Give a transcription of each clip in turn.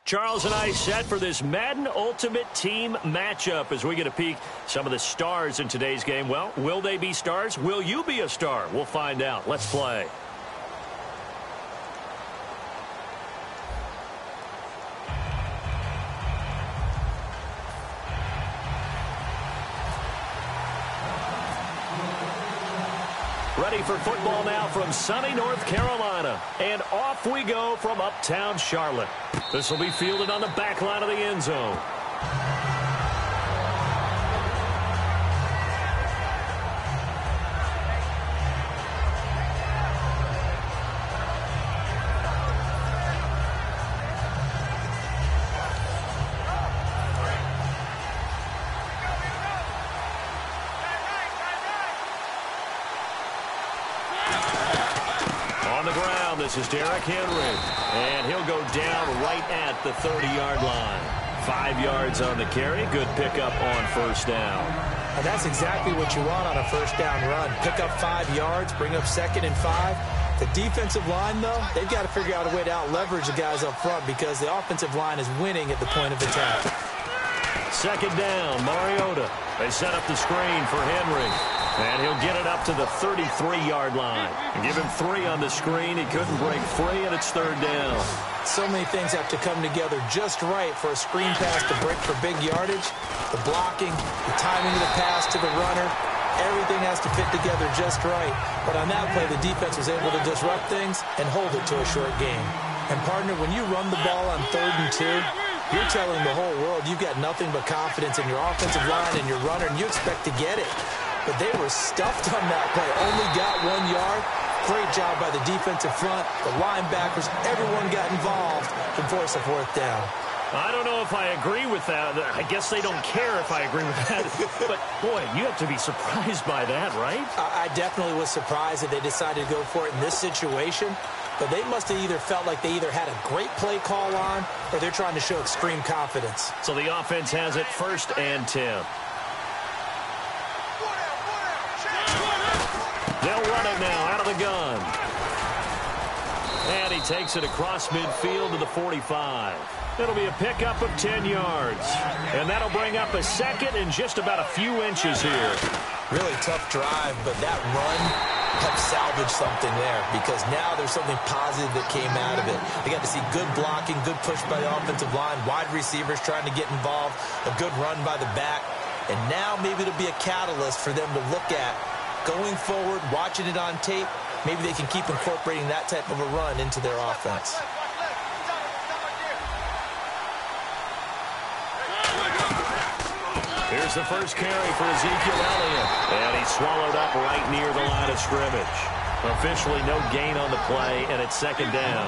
Charles and I set for this Madden Ultimate Team matchup as we get a peek some of the stars in today's game. Well, will they be stars? Will you be a star? We'll find out. Let's play. Ready for football now from sunny North Carolina. And off we go from uptown Charlotte. This will be fielded on the back line of the end zone. This is Derrick Henry, and he'll go down right at the 30-yard line. 5 yards on the carry. Good pickup on first down. And that's exactly what you want on a first down run. Pick up 5 yards, bring up 2nd and 5. The defensive line, though, they've got to figure out a way to out-leverage the guys up front because the offensive line is winning at the point of attack. 2nd down, Mariota. They set up the screen for Henry. And he'll get it up to the 33-yard line. And give him 3 on the screen. He couldn't break free, and it's 3rd down. So many things have to come together just right for a screen pass to break for big yardage. The blocking, the timing of the pass to the runner, everything has to fit together just right. But on that play, the defense was able to disrupt things and hold it to a short game. And, partner, when you run the ball on 3rd and 2, you're telling the whole world you've got nothing but confidence in your offensive line and your runner, and you expect to get it. But they were stuffed on that play. Only got 1 yard. Great job by the defensive front. The linebackers, everyone got involved to force a 4th down. I don't know if I agree with that. I guess they don't care if I agree with that. But, boy, you have to be surprised by that, right? I definitely was surprised that they decided to go for it in this situation. But they must have either felt like they either had a great play call on or they're trying to show extreme confidence. So the offense has it 1st and 10. They'll run it now out of the gun. And he takes it across midfield to the 45. It'll be a pickup of 10 yards. And that'll bring up a 2nd and just about a few inches here. Really tough drive, but that run helped salvage something there because now there's something positive that came out of it. They got to see good blocking, good push by the offensive line, wide receivers trying to get involved, a good run by the back. And now maybe it'll be a catalyst for them to look at going forward, watching it on tape. Maybe they can keep incorporating that type of a run into their offense. Here's the first carry for Ezekiel Elliott. And he's swallowed up right near the line of scrimmage. Officially no gain on the play, and it's 2nd down.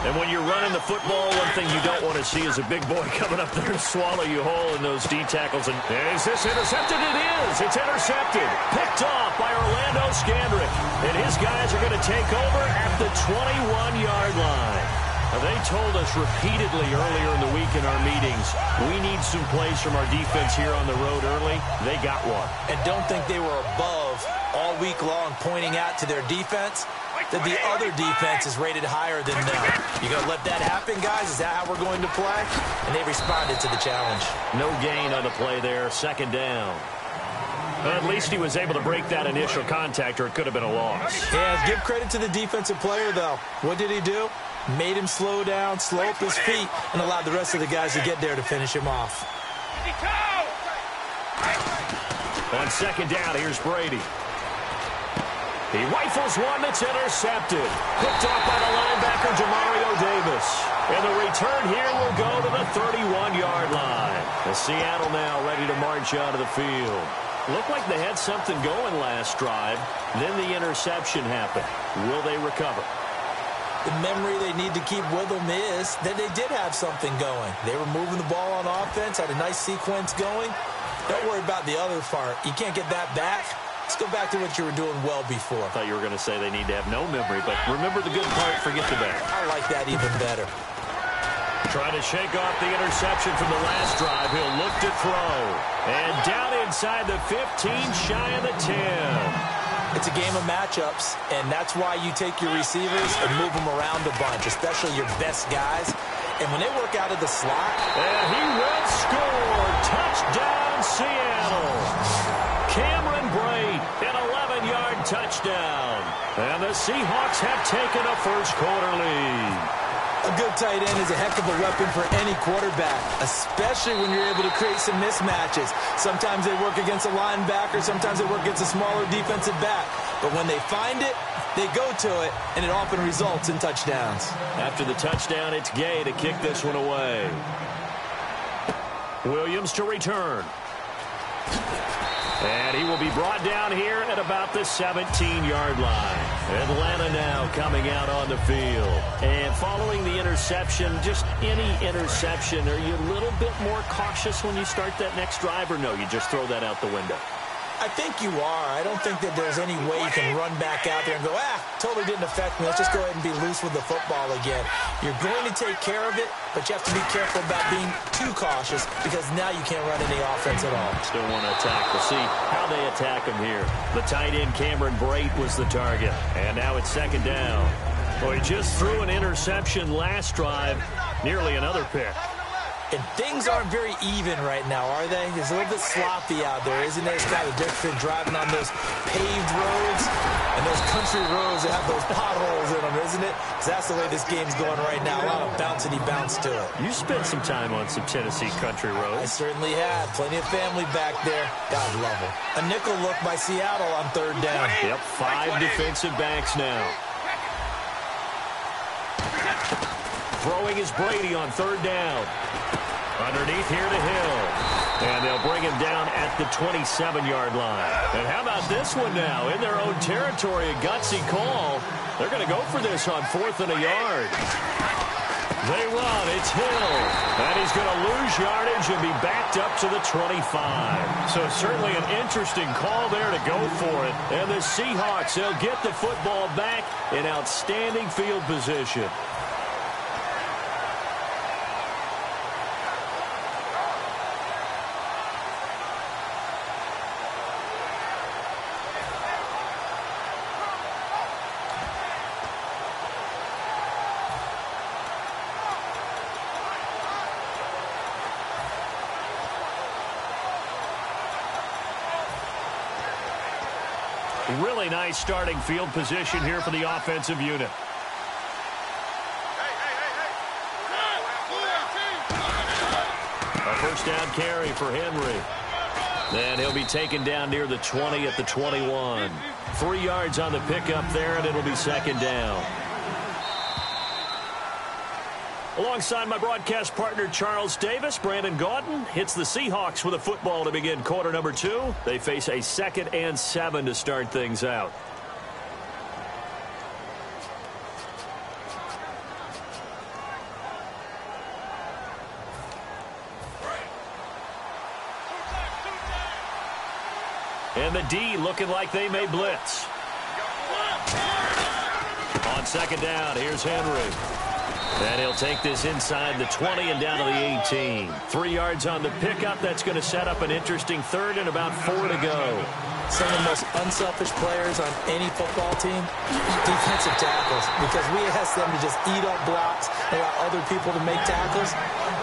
And when you're running the football, one thing you don't want to see is a big boy coming up there and swallow you whole in those D tackles. And is this intercepted? It is. It's intercepted. Picked off by Orlando Scandrick. And his guys are going to take over at the 21-yard line. Now, they told us repeatedly earlier in the week in our meetings, we need some plays from our defense here on the road early. They got one. And don't think they were above all week long pointing out to their defense that the other defense is rated higher than them. You going to let that happen, guys? Is that how we're going to play? And they responded to the challenge. No gain on the play there. 2nd down. At least he was able to break that initial contact, or it could have been a loss. Yeah, give credit to the defensive player, though. What did he do? Made him slow down, slow up his feet, and allowed the rest of the guys to get there to finish him off. On 2nd down, here's Brady. He rifles one that's intercepted. Picked off by the linebacker, Jamario Davis. And the return here will go to the 31-yard line. And Seattle now ready to march out of the field. Looked like they had something going last drive. Then the interception happened. Will they recover? The memory they need to keep with them is that they did have something going. They were moving the ball on offense, had a nice sequence going. Don't worry about the other part. You can't get that back. Let's go back to what you were doing well before. I thought you were going to say they need to have no memory, but remember the good part, forget the bad. I like that even better. Trying to shake off the interception from the last drive. He'll look to throw. And down inside the 15, shy of the 10. It's a game of matchups, and that's why you take your receivers and move them around a bunch, especially your best guys. And when they work out of the slot... And he will score. Touchdown, Seattle. Cameron Brate, an 11-yard touchdown. And the Seahawks have taken a first-quarter lead. A good tight end is a heck of a weapon for any quarterback, especially when you're able to create some mismatches. Sometimes they work against a linebacker, sometimes they work against a smaller defensive back. But when they find it, they go to it, and it often results in touchdowns. After the touchdown, it's Gay to kick this one away. Williams to return. And he will be brought down here at about the 17-yard line. Atlanta now coming out on the field. And following the interception, just any interception, are you a little bit more cautious when you start that next drive, or no, you just throw that out the window? I think you are. I don't think that there's any way you can run back out there and go, totally didn't affect me. Let's just go ahead and be loose with the football again. You're going to take care of it, but you have to be careful about being too cautious because now you can't run any offense at all. Still want to attack. We'll see how they attack him here. The tight end, Cameron Brate, was the target. And now it's second down. Well, he just threw an interception last drive, nearly another pick. And things aren't very even right now, are they? It's a little bit sloppy out there, isn't it? It's kind of different driving on those paved roads and those country roads that have those potholes in them, isn't it? Because that's the way this game's going right now. A lot of bouncy bounce to it. You spent some time on some Tennessee country roads. I certainly have. Plenty of family back there. God love them. A nickel look by Seattle on third down. Yep, 5 defensive backs now. Throwing is Brady on third down. Underneath here to Hill. And they'll bring him down at the 27-yard line. And how about this one now? In their own territory, a gutsy call. They're going to go for this on 4th and a yard. They run. It's Hill. And he's going to lose yardage and be backed up to the 25. So certainly an interesting call there to go for it. And the Seahawks, they'll get the football back in outstanding field position. Really nice starting field position here for the offensive unit. A first down carry for Henry. And he'll be taken down near the 20 at the 21. 3 yards on the pickup there, and it'll be second down. Alongside my broadcast partner, Charles Davis, Brandon Gaudin hits the Seahawks with a football to begin quarter number 2. They face a 2nd and 7 to start things out. And the D looking like they may blitz. On second down, here's Henry. And he'll take this inside the 20 and down to the 18. 3 yards on the pickup. That's going to set up an interesting third and about 4 to go. Some of the most unselfish players on any football team, defensive tackles, because we ask them to just eat up blocks and allow other people to make tackles.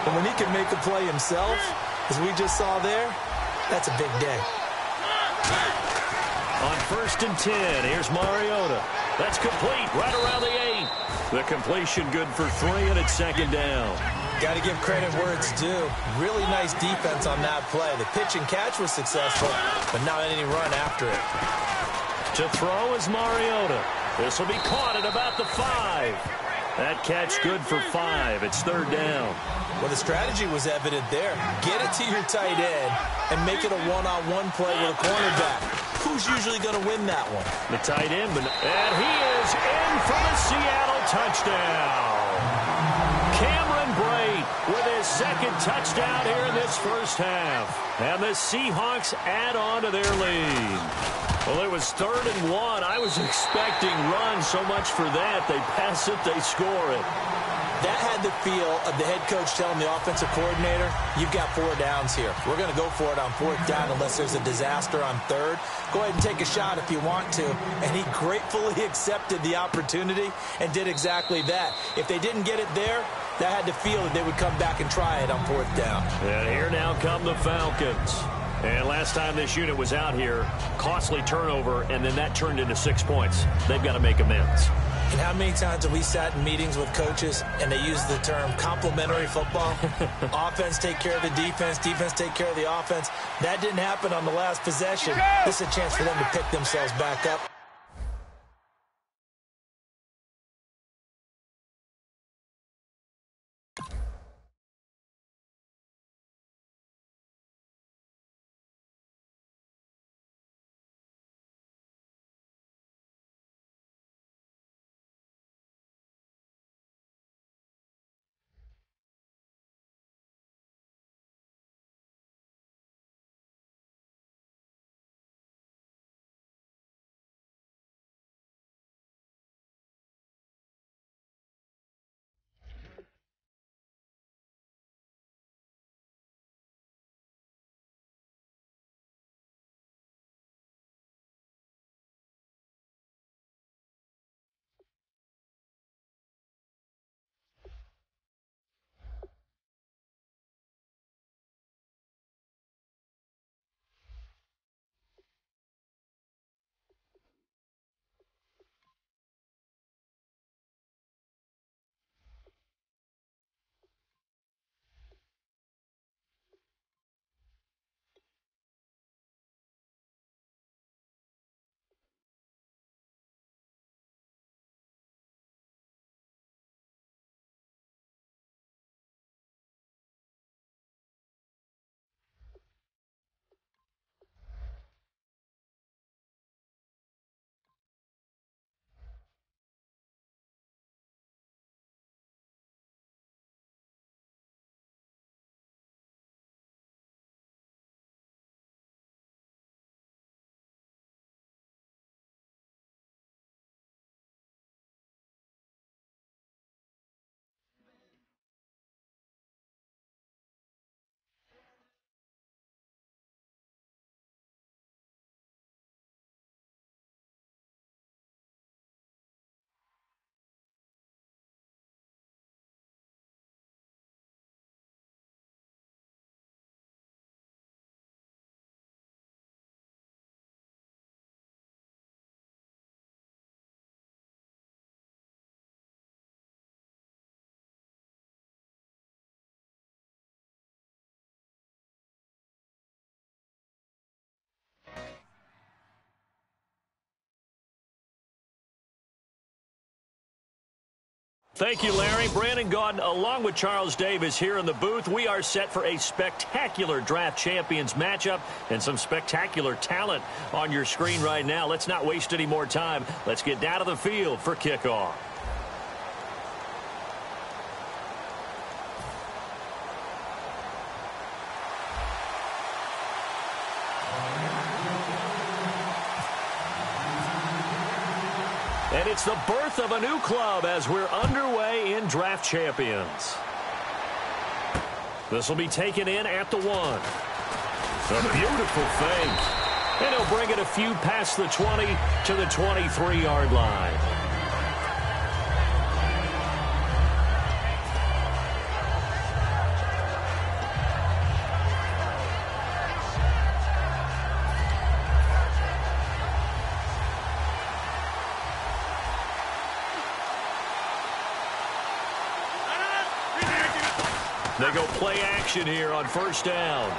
And when he can make a play himself, as we just saw there, that's a big day. On 1st and 10, here's Mariota. That's complete right around the 8. The completion good for 3, and it's second down. Got to give credit where it's due. Really nice defense on that play. The pitch and catch was successful, but not any run after it. To throw is Mariota. This will be caught at about the 5. That catch good for 5. It's third down. Well, the strategy was evident there. Get it to your tight end and make it a one-on-one play with a cornerback. Who's usually going to win that one? The tight end, and he is in for the Seattle touchdown. Cameron Brate with his 2nd touchdown here in this first half. And the Seahawks add on to their lead. Well, it was 3rd and 1. I was expecting runs so much for that. They pass it, they score it. That had the feel of the head coach telling the offensive coordinator, you've got 4 downs here. We're going to go for it on 4th down unless there's a disaster on 3rd. Go ahead and take a shot if you want to. And he gratefully accepted the opportunity and did exactly that. If they didn't get it there, that had the feel that they would come back and try it on 4th down. And here now come the Falcons. And last time this unit was out here, costly turnover, and then that turned into 6 points. They've got to make amends. And how many times have we sat in meetings with coaches and they use the term complementary football? Offense take care of the defense, defense take care of the offense. That didn't happen on the last possession. This is a chance for them to pick themselves back up. Thank you, Larry. Brandon Gaudin, along with Charles Davis here in the booth. We are set for a spectacular draft champions matchup and some spectacular talent on your screen right now. Let's not waste any more time. Let's get down to the field for kickoff. And it's the birth of a new club as we're underway in Draft Champions. This will be taken in at the 1. A beautiful fake. And he'll bring it a few past the 20 to the 23-yard line. They go play action here on 1st down.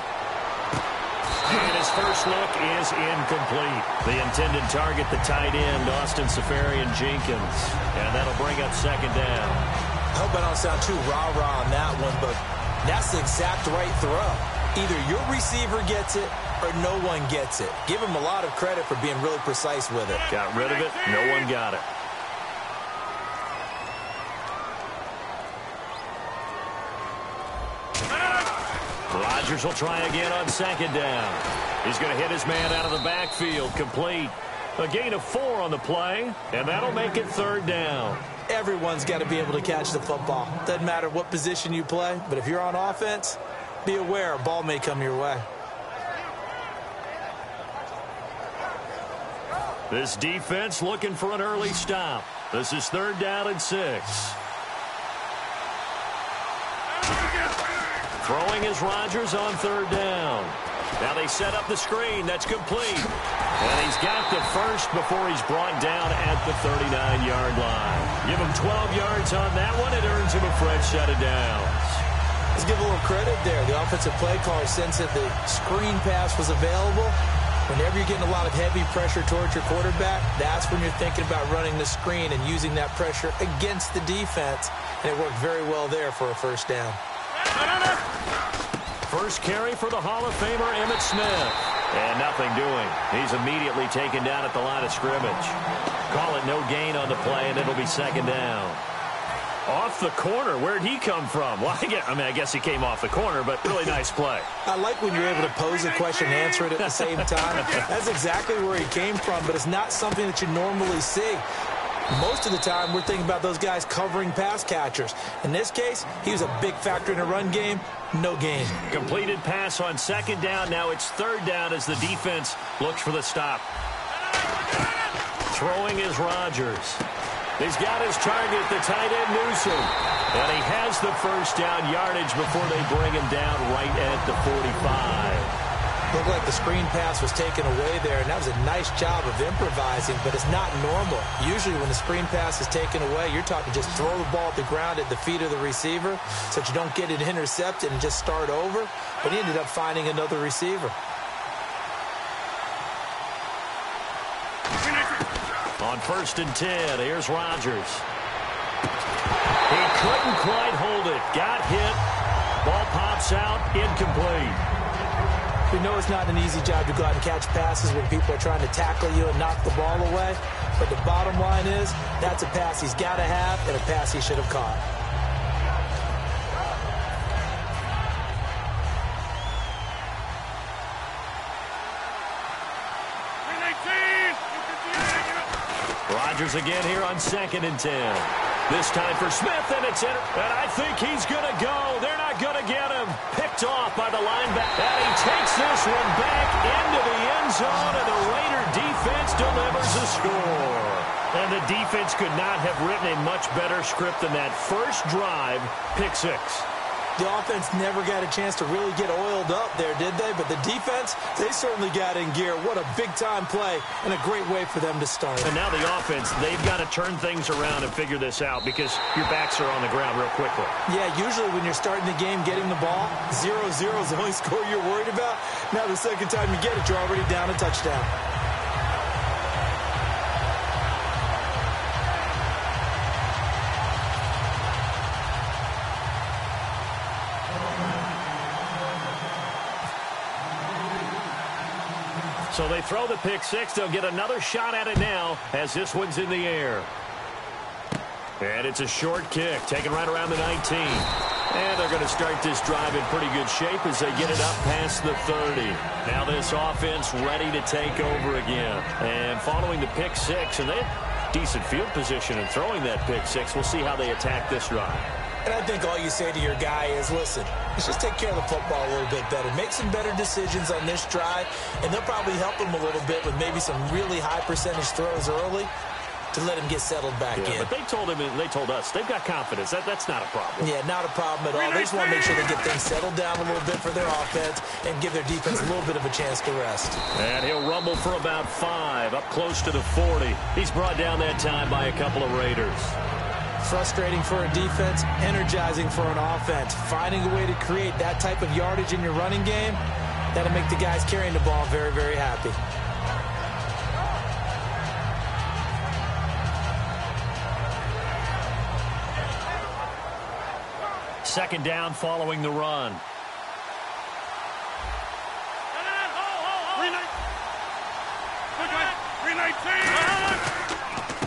And his first look is incomplete. The intended target, the tight end, Austin Safarian-Jenkins. And that'll bring up 2nd down. I hope I don't sound too rah-rah on that one, but that's the exact right throw. Either your receiver gets it or no one gets it. Give him a lot of credit for being really precise with it. Got rid of it. No one got it. Rodgers will try again on 2nd down. He's going to hit his man out of the backfield, complete. A gain of 4 on the play, and that'll make it 3rd down. everyone's got to be able to catch the football. Doesn't matter what position you play, but if you're on offense, be aware a ball may come your way. This defense looking for an early stop. This is 3rd down and 6. Throwing is Rodgers on 3rd down. Now they set up the screen. That's complete. And he's got the first before he's brought down at the 39-yard line. Give him 12 yards on that one. It earns him a fresh set of downs. Let's give a little credit there. The offensive play caller sensed that the screen pass was available. Whenever you're getting a lot of heavy pressure towards your quarterback, that's when you're thinking about running the screen and using that pressure against the defense. And it worked very well there for a first down. First carry for the Hall of Famer Emmitt Smith. And nothing doing. He's immediately taken down at the line of scrimmage. Call it no gain on the play, and it'll be 2nd down. Off the corner. Where'd he come from? Well, I guess he came off the corner, but really nice play. I like when you're able to pose a question and answer it at the same time. That's exactly where he came from, but it's not something that you normally see. Most of the time, we're thinking about those guys covering pass catchers. In this case, he was a big factor in the run game. No gain. Completed pass on 2nd down. Now it's 3rd down as the defense looks for the stop. Throwing is Rodgers. He's got his target, the tight end Newsom. And he has the first down yardage before they bring him down right at the 45. Looked like the screen pass was taken away there, and that was a nice job of improvising, but it's not normal. Usually when the screen pass is taken away, you're talking just throw the ball at the ground at the feet of the receiver so that you don't get it intercepted and just start over, but he ended up finding another receiver. On 1st and 10, here's Rodgers. He couldn't quite hold it. Got hit. Ball pops out. Incomplete. We know it's not an easy job to go out and catch passes when people are trying to tackle you and knock the ball away. But the bottom line is, that's a pass he's got to have and a pass he should have caught. Rodgers again here on 2nd and 10. This time for Smith, and it's in. And I think he's going to go. They're not going to get him. Picked off by the linebacker. And he takes this one back into the end zone, and the Raider defense delivers a score. And the defense could not have written a much better script than that first drive, pick 6. The offense never got a chance to really get oiled up there, did they? But the defense, they certainly got in gear. What a big-time play and a great way for them to start. And now the offense, they've got to turn things around and figure this out because your backs are on the ground real quickly. Yeah, usually when you're starting the game getting the ball, 0-0 is the only score you're worried about. Now the second time you get it, you're already down a touchdown. So they throw the pick 6. They'll get another shot at it now as this one's in the air. And it's a short kick, taken right around the 19. And they're going to start this drive in pretty good shape as they get it up past the 30. Now this offense ready to take over again. And following the pick 6, and they have decent field position in throwing that pick 6. We'll see how they attack this drive. And I think all you say to your guy is, listen, let's just take care of the football a little bit better. Make some better decisions on this drive, and they'll probably help him a little bit with maybe some really high percentage throws early to let him get settled back in. But they told him, and they told us, they've got confidence. That's not a problem. Yeah, not a problem at all. They just want to make sure they get things settled down a little bit for their offense and give their defense a little bit of a chance to rest. And he'll rumble for about 5, up close to the 40. He's brought down that time by a couple of Raiders. Frustrating for a defense, energizing for an offense. Finding a way to create that type of yardage in your running game, that'll make the guys carrying the ball very, very happy. Second down following the run.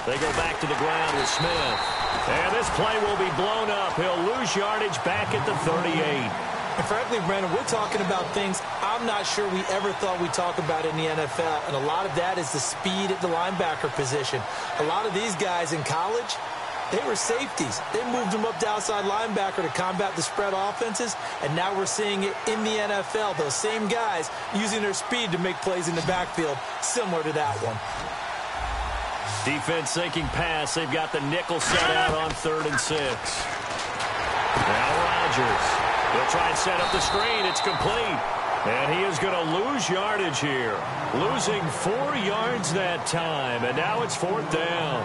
They go back to the ground with Smith. And this play will be blown up. He'll lose yardage back at the 38. And frankly, Brandon, we're talking about things I'm not sure we ever thought we'd talk about in the NFL. And a lot of that is the speed at the linebacker position. A lot of these guys in college, They were safeties. They moved them up to outside linebacker to combat the spread offenses, and now we're seeing it in the NFL. Those same guys using their speed to make plays in the backfield, similar to that one. Defense thinking pass. They've got the nickel set out on 3rd and 6. Now Rodgers. He'll try and set up the screen. It's complete. And he is going to lose yardage here. Losing 4 yards that time. And now it's 4th down.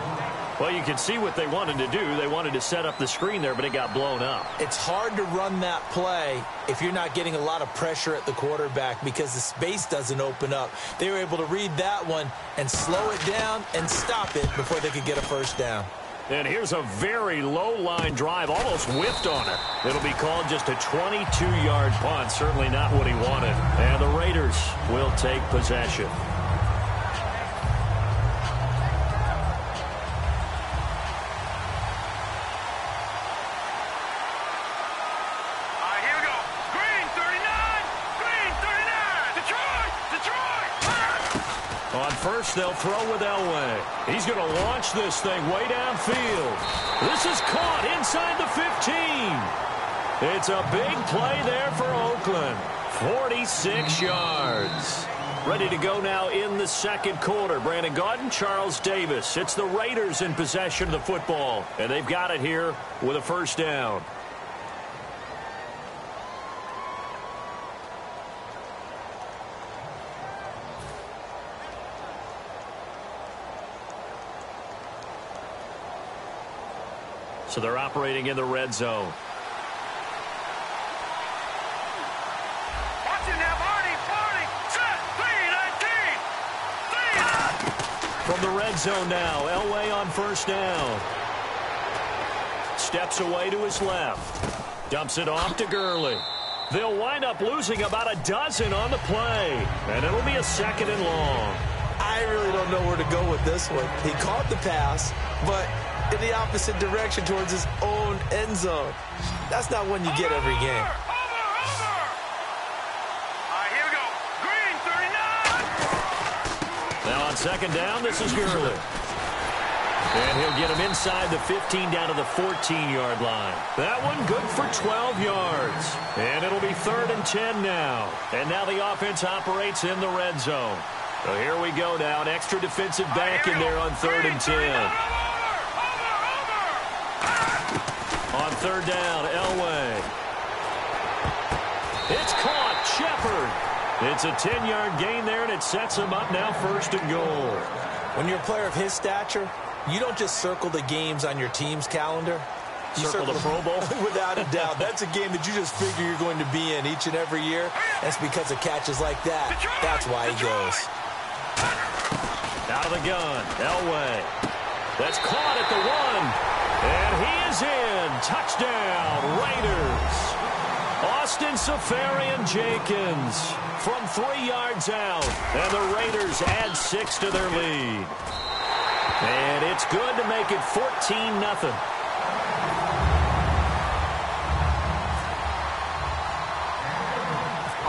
Well, you can see what they wanted to do. They wanted to set up the screen there, but it got blown up. It's hard to run that play if you're not getting a lot of pressure at the quarterback because the space doesn't open up. They were able to read that one and slow it down and stop it before they could get a first down. And here's a very low-line drive, almost whiffed on it. It'll be called just a 22-yard punt, certainly not what he wanted. And the Raiders will take possession. On first, they'll throw with Elway. He's going to launch this thing way downfield. This is caught inside the 15. It's a big play there for Oakland. 46 yards. Ready to go now in the second quarter. Brandon Gaudin, Charles Davis. It's the Raiders in possession of the football, and they've got it here with a first down. So they're operating in the red zone. Watch it now, Marty, set, 3-19. From the red zone now, Elway on first down. Steps away to his left. Dumps it off to Gurley. They'll wind up losing about a dozen on the play. And it'll be a 2nd and long. I really don't know where to go with this one. He caught the pass, but in the opposite direction towards his own end zone. That's not one you get every game. Over. All right, here we go. Green, 39. Now on 2nd down, this is Gurley. And he'll get him inside the 15 down to the 14-yard line. That one good for 12 yards. And it'll be 3rd and 10 now. And now the offense operates in the red zone. So here we go now. An extra defensive back in there on 3rd and 10. On 3rd down, Elway. It's caught. Shepard. It's a 10-yard gain there, and it sets him up now 1st and goal. When you're a player of his stature, you don't just circle the games on your team's calendar. You circle the Pro Bowl? Without a doubt. That's a game that you just figure you're going to be in each and every year. That's because of catches like that. That's why he goes. Out of the gun, Elway. That's caught at the 1. And he is in. Touchdown, Raiders. Austin Seferian-Jenkins from 3 yards out. And the Raiders add 6 to their lead. And it's good to make it 14-0.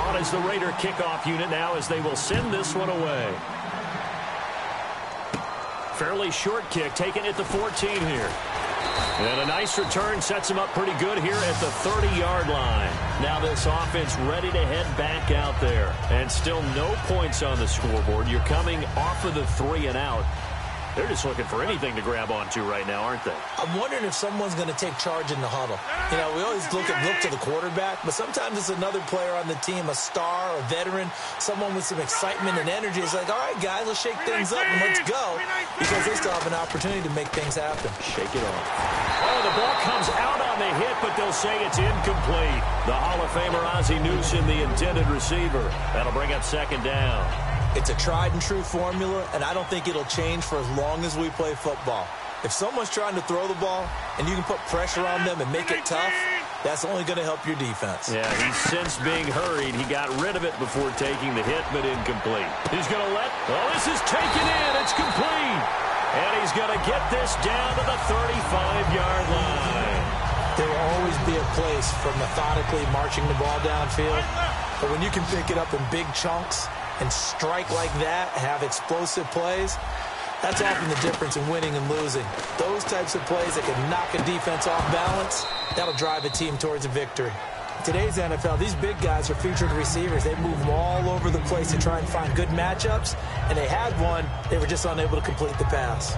On is the Raider kickoff unit now as they will send this one away. Fairly short kick, taken at the 14 here. And a nice return sets him up pretty good here at the 30-yard line. Now this offense ready to head back out there. And still no points on the scoreboard. You're coming off of the 3 and out. They're just looking for anything to grab onto right now, aren't they? I'm wondering if someone's going to take charge in the huddle. You know, we always look to the quarterback, but sometimes it's another player on the team, a star, a veteran, someone with some excitement and energy. It's like, all right, guys, let's shake things up and let's go, because they still have an opportunity to make things happen. Shake it off. Oh, the ball comes out on the hit, but they'll say it's incomplete. The Hall of Famer Ozzie Newsome, the intended receiver. That'll bring up 2nd down. It's a tried-and-true formula, and I don't think it'll change for as long as we play football. If someone's trying to throw the ball and you can put pressure on them and make it tough, that's only going to help your defense. Yeah, he's since being hurried. He got rid of it before taking the hit, but incomplete. He's going to this is taken in. It's complete. And he's going to get this down to the 35-yard line. There will always be a place for methodically marching the ball downfield, but when you can pick it up in big chunks and strike like that, have explosive plays, That's often the difference in winning and losing. Those types of plays that can knock a defense off balance, that'll drive a team towards a victory. In today's NFL, these big guys are featured receivers. They move them all over the place to try and find good matchups, and they had one. They were just unable to complete the pass.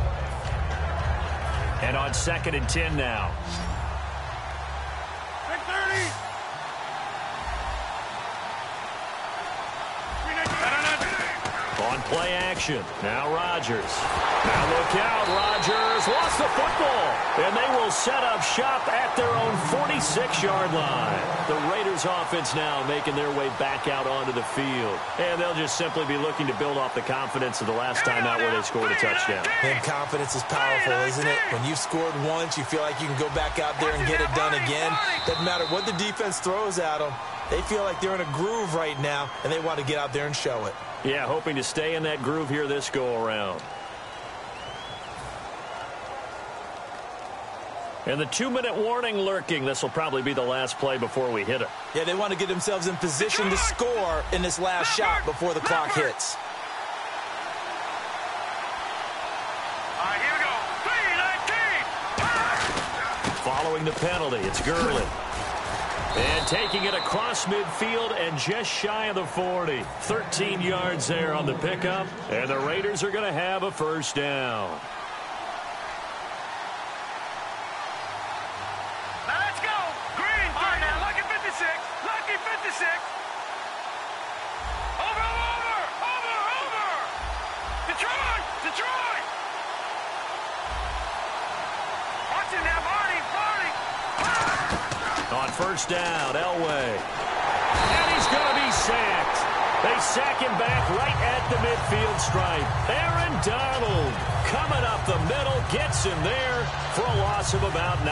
And on 2nd and 10 now. On play action. Now Rodgers. Now look out. Rodgers lost the football. And they will set up shop at their own 46-yard line. The Raiders offense now making their way back out onto the field. And they'll just simply be looking to build off the confidence of the last time out where they scored a touchdown. And confidence is powerful, isn't it? When you've scored once, you feel like you can go back out there and get it done again. Doesn't matter what the defense throws at them. They feel like they're in a groove right now, and they want to get out there and show it. Yeah, hoping to stay in that groove here this go-around. And the 2-minute warning lurking. This will probably be the last play before we hit it. Yeah, they want to get themselves in position to score in this last shot before the clock hits. Here we go. 3-19. Following the penalty, it's Gurley. And taking it across midfield and just shy of the 40. 13 yards there on the pickup. And the Raiders are going to have a first down. Now let's go. Green. All right, now, lucky 56. Lucky 56. Over. Detroit. Watch it now, Barney. On first down, Elway. And he's going to be sacked. They sack him back right at the midfield stripe. Aaron Donald coming up the middle, gets him there for a loss of about 9.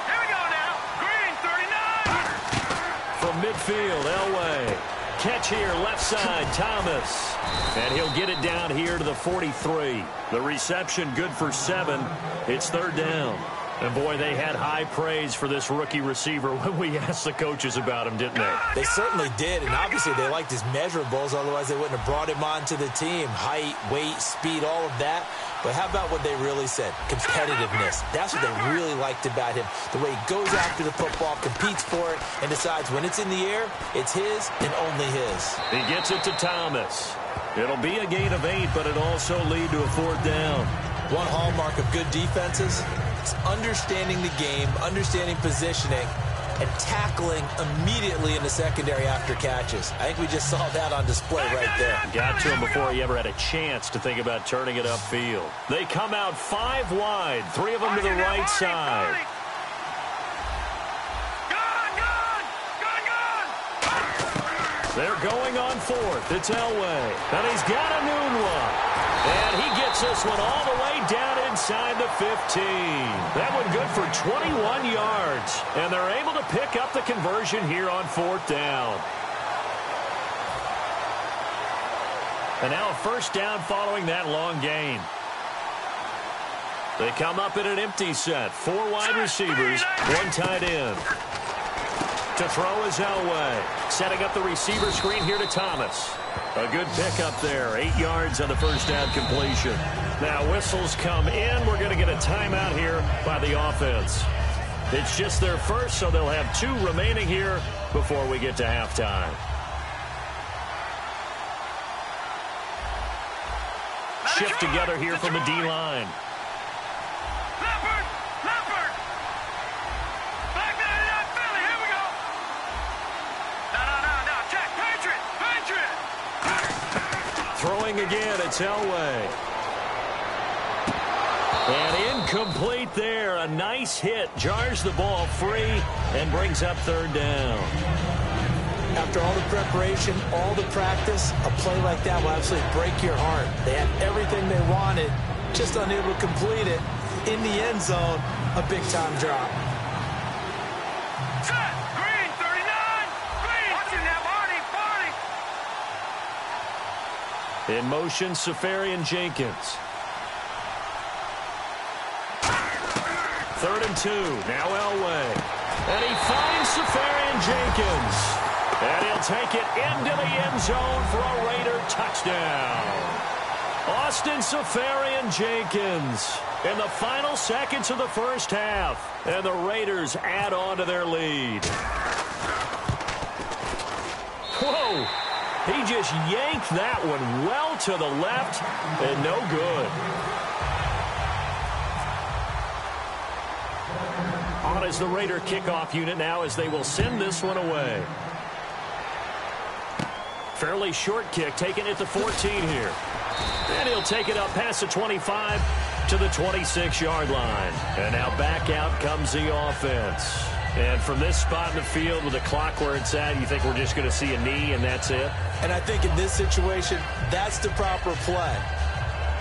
Here we go now. Green, 39. From midfield, Elway. Catch here, left side, Thomas. And he'll get it down here to the 43. The reception good for 7. It's 3rd down. And, boy, they had high praise for this rookie receiver when we asked the coaches about him, didn't they? They certainly did, and obviously they liked his measurables, otherwise they wouldn't have brought him onto the team. Height, weight, speed, all of that. But how about what they really said? Competitiveness. That's what they really liked about him. The way he goes after the football, competes for it, and decides when it's in the air, it's his and only his. He gets it to Thomas. It'll be a gain of 8, but it also lead to a 4th down. One hallmark of good defenses is understanding the game, understanding positioning, and tackling immediately in the secondary after catches. I think we just saw that on display right there. Got to him before he ever had a chance to think about turning it upfield. They come out 5 wide, 3 of them to the right side. They're going on 4th. It's Elway. And he's got a noon one. And he gets this one all the way down inside the 15. That one good for 21 yards. And they're able to pick up the conversion here on 4th down. And now a first down following that long gain. They come up in an empty set. 4 wide receivers, 1 tight end. To throw is Elway. Setting up the receiver screen here to Thomas. A good pickup there. 8 yards on the first down completion. Now whistles come in. We're going to get a timeout here by the offense. It's just their first, so they'll have 2 remaining here before we get to halftime. Shift together here from the D-line. Throwing again, it's Elway. And incomplete there. A nice hit. Jars the ball free and brings up 3rd down. After all the preparation, all the practice, a play like that will absolutely break your heart. They had everything they wanted, just unable to complete it. In the end zone, a big-time drop. Set. Green, 39. Green. Watch it now, Barney. In motion, Safarian Jenkins. 3rd and 2. Now Elway. And he finds Safarian Jenkins. And he'll take it into the end zone for a Raider touchdown. Austin Seferian-Jenkins in the final seconds of the first half. And the Raiders add on to their lead. Whoa! He just yanked that one well to the left and no good. On is the Raider kickoff unit now as they will send this one away. Fairly short kick taken at the 14 here. And he'll take it up past the 25 to the 26-yard line. And now back out comes the offense. And from this spot in the field with the clock where it's at, you think we're just going to see a knee and that's it? And I think in this situation, that's the proper play.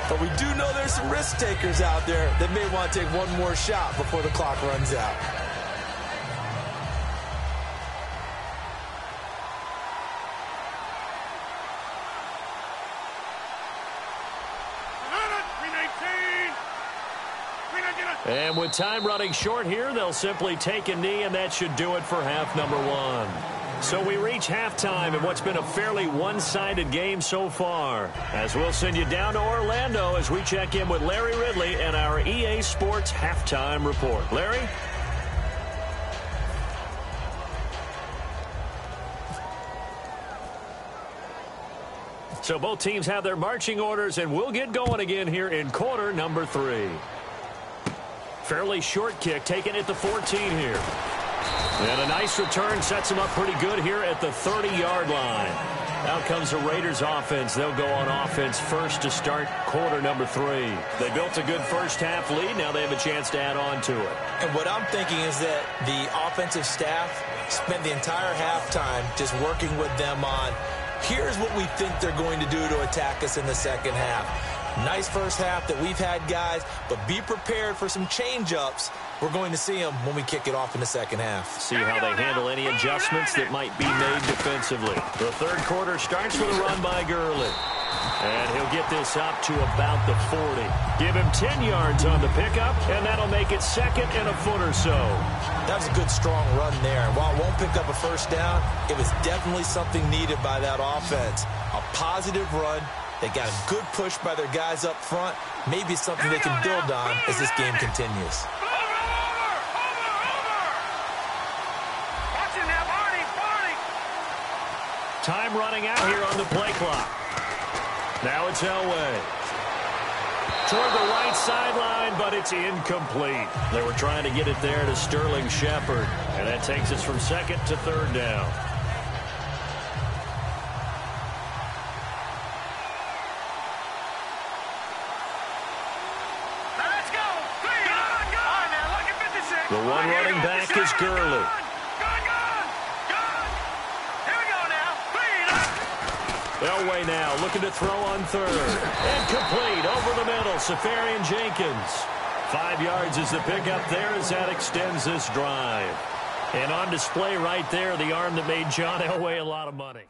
But we do know there's some risk takers out there that may want to take one more shot before the clock runs out. And with time running short here, they'll simply take a knee, and that should do it for half number one. So we reach halftime in what's been a fairly one-sided game so far. As we'll send you down to Orlando as we check in with Larry Ridley and our EA Sports halftime report. Larry? So both teams have their marching orders, and we'll get going again here in quarter number 3. Fairly short kick taken at the 14 here. And a nice return sets them up pretty good here at the 30-yard line. Out comes the Raiders offense. They'll go on offense first to start quarter number 3. They built a good first half lead. Now they have a chance to add on to it. And what I'm thinking is that the offensive staff spent the entire halftime just working with them on, here's what we think they're going to do to attack us in the second half. Nice first half that we've had, guys, but be prepared for some change-ups. We're going to see them when we kick it off in the second half. See how they handle any adjustments that might be made defensively. The third quarter starts with a run by Gurley. And he'll get this up to about the 40. Give him 10 yards on the pickup, and that'll make it second and a foot or so. That was a good, strong run there. And while it won't pick up a first down, it was definitely something needed by that offense. A positive run. They got a good push by their guys up front. Maybe something they can build on as this game continues. Time running out here on the play clock. Now it's Elway. Toward the right sideline, but it's incomplete. They were trying to get it there to Sterling Shepard. And that takes us from second to third down. The one running back is Gurley. Elway now looking to throw on third. And complete over the middle. Seferian-Jenkins. 5 yards is the pickup there as that extends this drive. And on display right there, the arm that made John Elway a lot of money.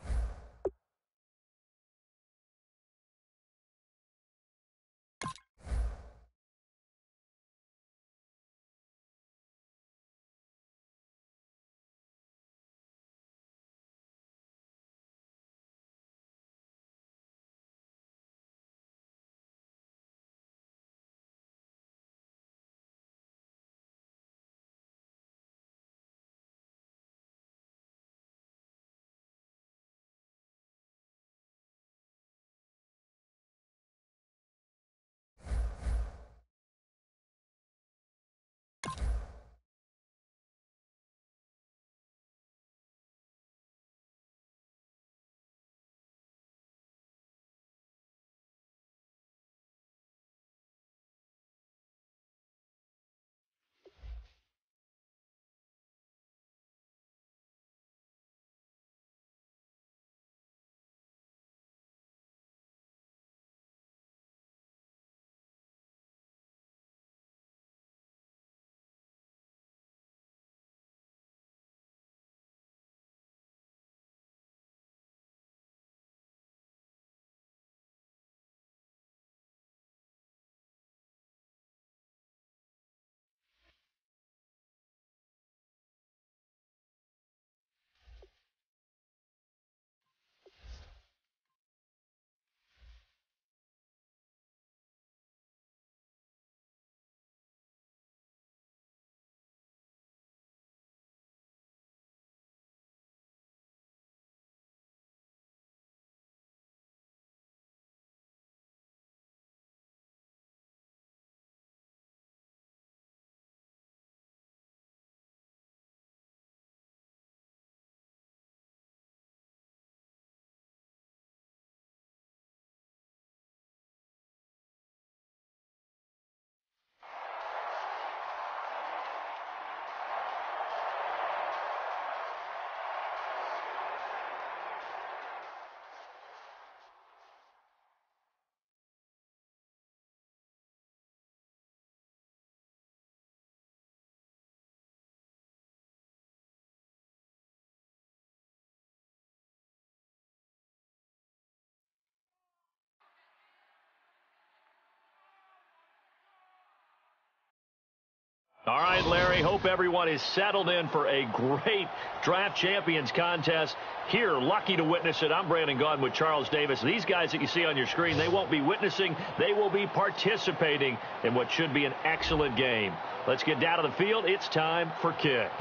All right, Larry, hope everyone is settled in for a great Draft Champions contest. Here, lucky to witness it. I'm Brandon Gaudin with Charles Davis. These guys that you see on your screen, they won't be witnessing. They will be participating in what should be an excellent game. Let's get down to the field. It's time for kick.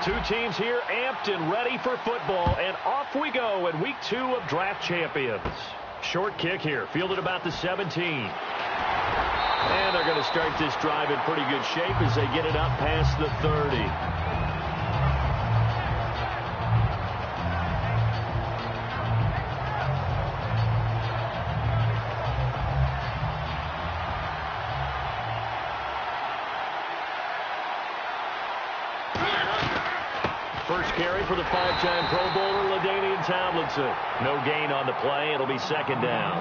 Two teams here amped and ready for football, and off we go in week 2 of Draft Champions. Short kick here, fielded about the 17. And they're going to start this drive in pretty good shape as they get it up past the 30. First carry for the 5-time Pro Bowler, LaDainian Tomlinson. No gain on the play. It'll be second down.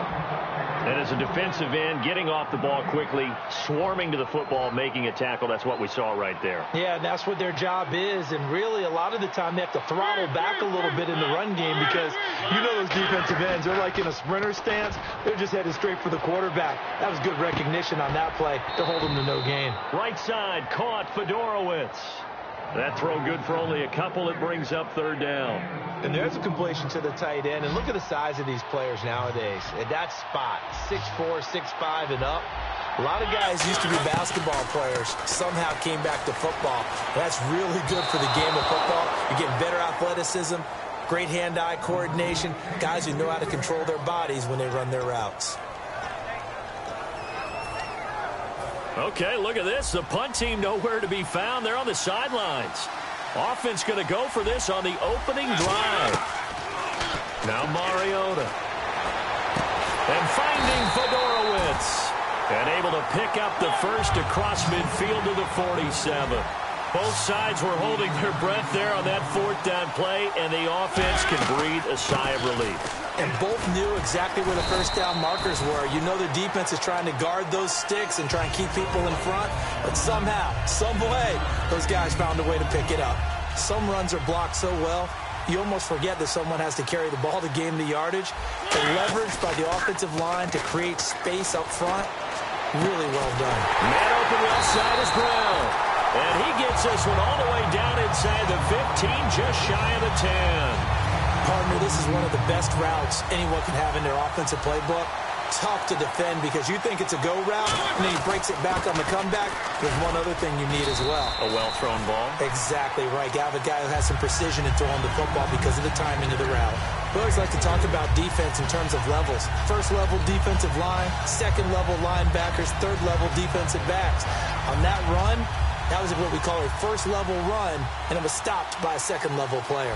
And as a defensive end, getting off the ball quickly, swarming to the football, making a tackle. That's what we saw right there. Yeah, and that's what their job is. And really, a lot of the time, they have to throttle back a little bit in the run game because you know those defensive ends, they're like in a sprinter stance. They're just headed straight for the quarterback. That was good recognition on that play to hold them to no gain. Right side, caught Fedorowicz. That throw good for only a couple. It brings up third down. And there's a completion to the tight end. And look at the size of these players nowadays. At that spot, 6'4", 6'5", and up. A lot of guys used to be basketball players, somehow came back to football. That's really good for the game of football. You're getting better athleticism, great hand-eye coordination, guys who know how to control their bodies when they run their routes. Okay, look at this. The punt team nowhere to be found. They're on the sidelines. Offense going to go for this on the opening drive. Now Mariota. And finding Fedorowicz. And able to pick up the first across midfield to the 47. Both sides were holding their breath there on that 4th down play, and the offense can breathe a sigh of relief. And both knew exactly where the first down markers were. You know the defense is trying to guard those sticks and try and keep people in front, but somehow, some way, those guys found a way to pick it up. Some runs are blocked so well, you almost forget that someone has to carry the ball to gain the yardage. The leverage by the offensive line to create space up front, really well done. Man open left side is Brown. And he gets this one all the way down inside the 15, just shy of the 10. Partner, this is one of the best routes anyone can have in their offensive playbook. Tough to defend because you think it's a go route, and then he breaks it back on the comeback. There's one other thing you need as well. A well-thrown ball. Exactly right. You have a guy who has some precision in throwing the football because of the timing of the route. We always like to talk about defense in terms of levels. First level defensive line, second level linebackers, third level defensive backs. On that run, that was what we call a first level run, and it was stopped by a second level player.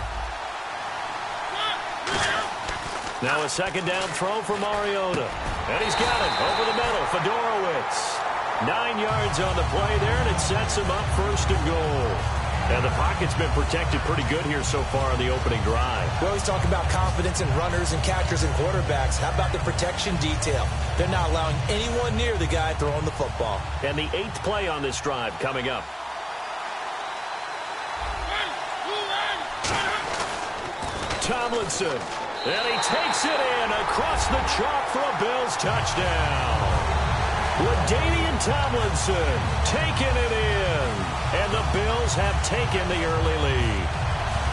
Now a second down throw for Mariota. And he's got it over the middle. Fedorowicz. 9 yards on the play there, and it sets him up first and goal. And the pocket's been protected pretty good here so far on the opening drive. We always talk about confidence in runners and catchers and quarterbacks. How about the protection detail? They're not allowing anyone near the guy throwing the football. And the 8th play on this drive coming up. Tomlinson. And he takes it in across the chalk for a Bills touchdown. LaDainian Tomlinson taking it in. And the Bills have taken the early lead.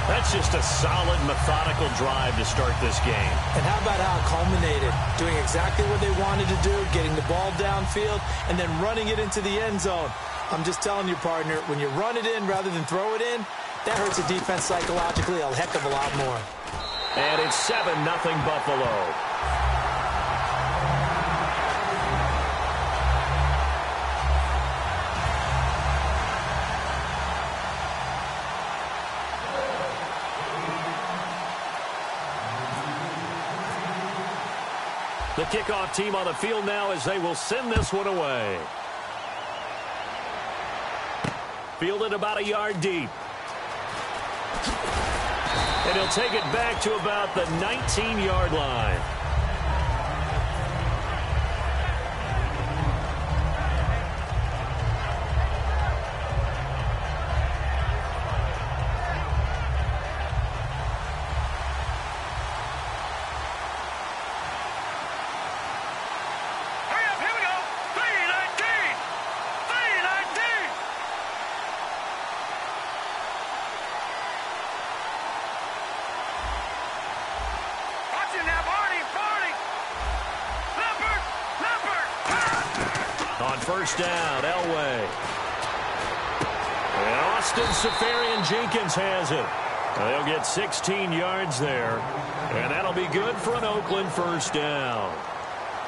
That's just a solid, methodical drive to start this game. And how about how it culminated? Doing exactly what they wanted to do, getting the ball downfield, and then running it into the end zone. I'm just telling you, partner, when you run it in rather than throw it in, that hurts the defense psychologically a heck of a lot more. And it's 7-0 Buffalo. The kickoff team on the field now as they will send this one away. Fielded about a yard deep. And he'll take it back to about the 19-yard line. first down, Elway. And Austin Safarian-Jenkins has it. They'll get 16 yards there, and that'll be good for an Oakland first down.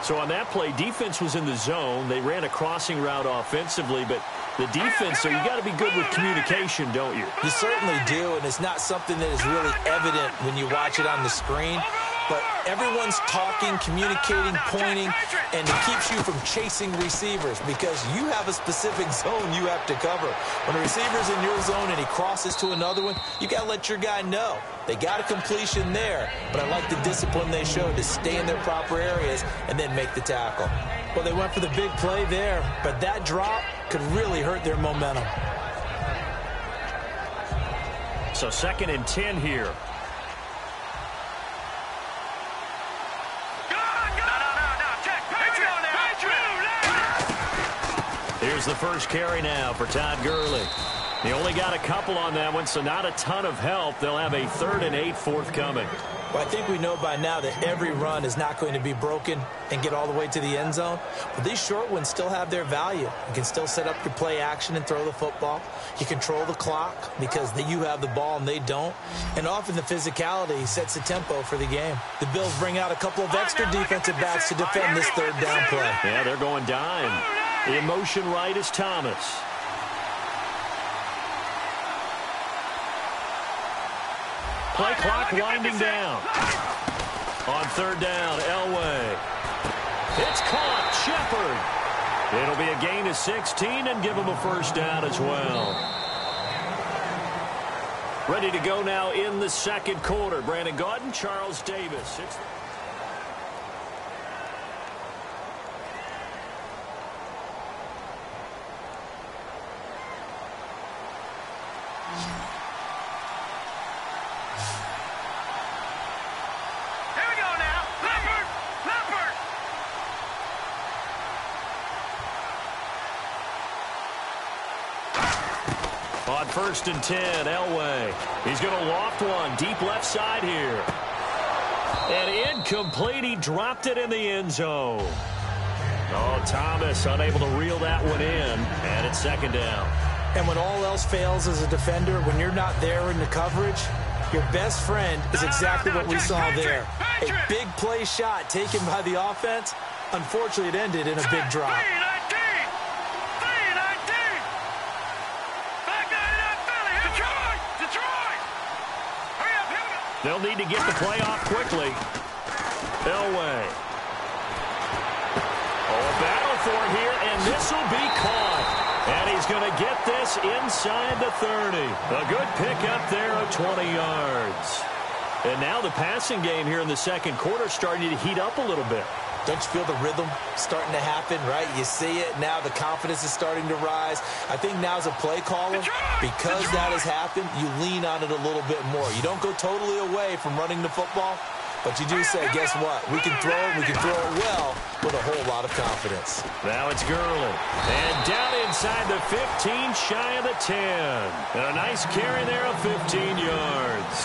So on that play, defense was in the zone. They ran a crossing route offensively, but the defense, so you got to be good with communication, don't you? You certainly do, and it's not something that is really evident when you watch it on the screen. But everyone's talking, communicating, pointing, and it keeps you from chasing receivers because you have a specific zone you have to cover. When a receiver's in your zone and he crosses to another one, you got to let your guy know. They got a completion there, but I like the discipline they showed to stay in their proper areas and then make the tackle. Well, they went for the big play there, but that drop could really hurt their momentum. So 2nd and 10 here. Here's the first carry now for Todd Gurley. He only got a couple on that one, so not a ton of help. They'll have a 3rd and 8 forthcoming. Well, I think we know by now that every run is not going to be broken and get all the way to the end zone. But these short ones still have their value. You can still set up your play action and throw the football. You control the clock because you have the ball and they don't. And often the physicality sets the tempo for the game. The Bills bring out a couple of extra defensive backs to defend this 3rd down play. Yeah, they're going dime. In motion right is Thomas. Play clock winding down. On 3rd down, Elway. It's caught. Shepard. It'll be a gain of 16 and give him a first down as well. Ready to go now in the 2nd quarter. Brandon Gaudin, Charles Davis. On 1st and 10, Elway. He's going to loft one deep left side here. And incomplete. He dropped it in the end zone. Oh, Thomas unable to reel that one in. And it's 2nd down. And when all else fails as a defender, when you're not there in the coverage, your best friend is exactly what we saw there. A big play shot taken by the offense. Unfortunately, it ended in a big drop. They'll need to get the play off quickly. Elway. Oh, a battle for it here, and this will be caught. And he's going to get this inside the 30. A good pickup there of 20 yards. And now the passing game here in the 2nd quarter starting to heat up a little bit. Don't you feel the rhythm starting to happen, right? You see it. Now the confidence is starting to rise. I think now as a play caller, because that has happened, you lean on it a little bit more. You don't go totally away from running the football, but you do say, guess what? We can throw it. We can throw it well with a whole lot of confidence. Now it's Gurley. And down inside the 15, shy of the 10. And a nice carry there of 15 yards.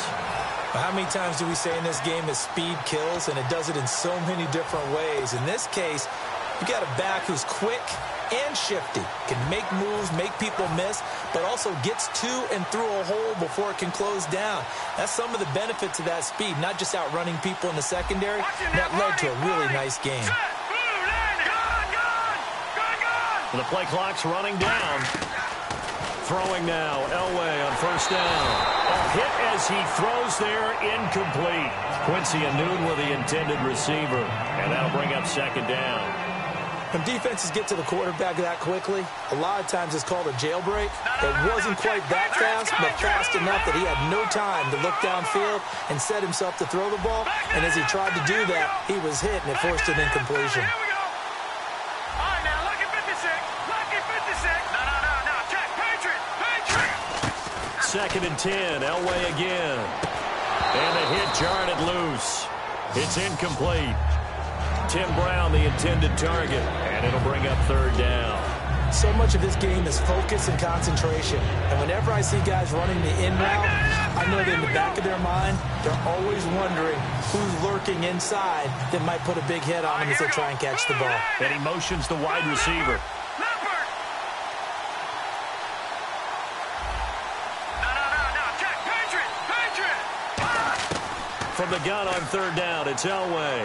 How many times do we say in this game that speed kills, and it does it in so many different ways? In this case, you got a back who's quick and shifty, can make moves, make people miss, but also gets to and through a hole before it can close down. That's some of the benefits of that speed, not just outrunning people in the secondary. That led to a really nice game. And the play clock's running down. Throwing now, Elway on 1st down. A hit as he throws there, incomplete. Quincy Anoon with the intended receiver, and that'll bring up 2nd down. When defenses get to the quarterback that quickly, a lot of times it's called a jailbreak. It wasn't quite that fast, but fast enough that he had no time to look downfield and set himself to throw the ball. And as he tried to do that, he was hit, and it forced an incompletion. 2nd and 10, Elway again. And the hit jarred it loose. It's incomplete. Tim Brown, the intended target, and it'll bring up 3rd down. So much of this game is focus and concentration. And whenever I see guys running the in route, I know that in the back of their mind, they're always wondering who's lurking inside that might put a big hit on them as they try and catch the ball. And he motions the wide receiver. from the gun on third down. It's Elway.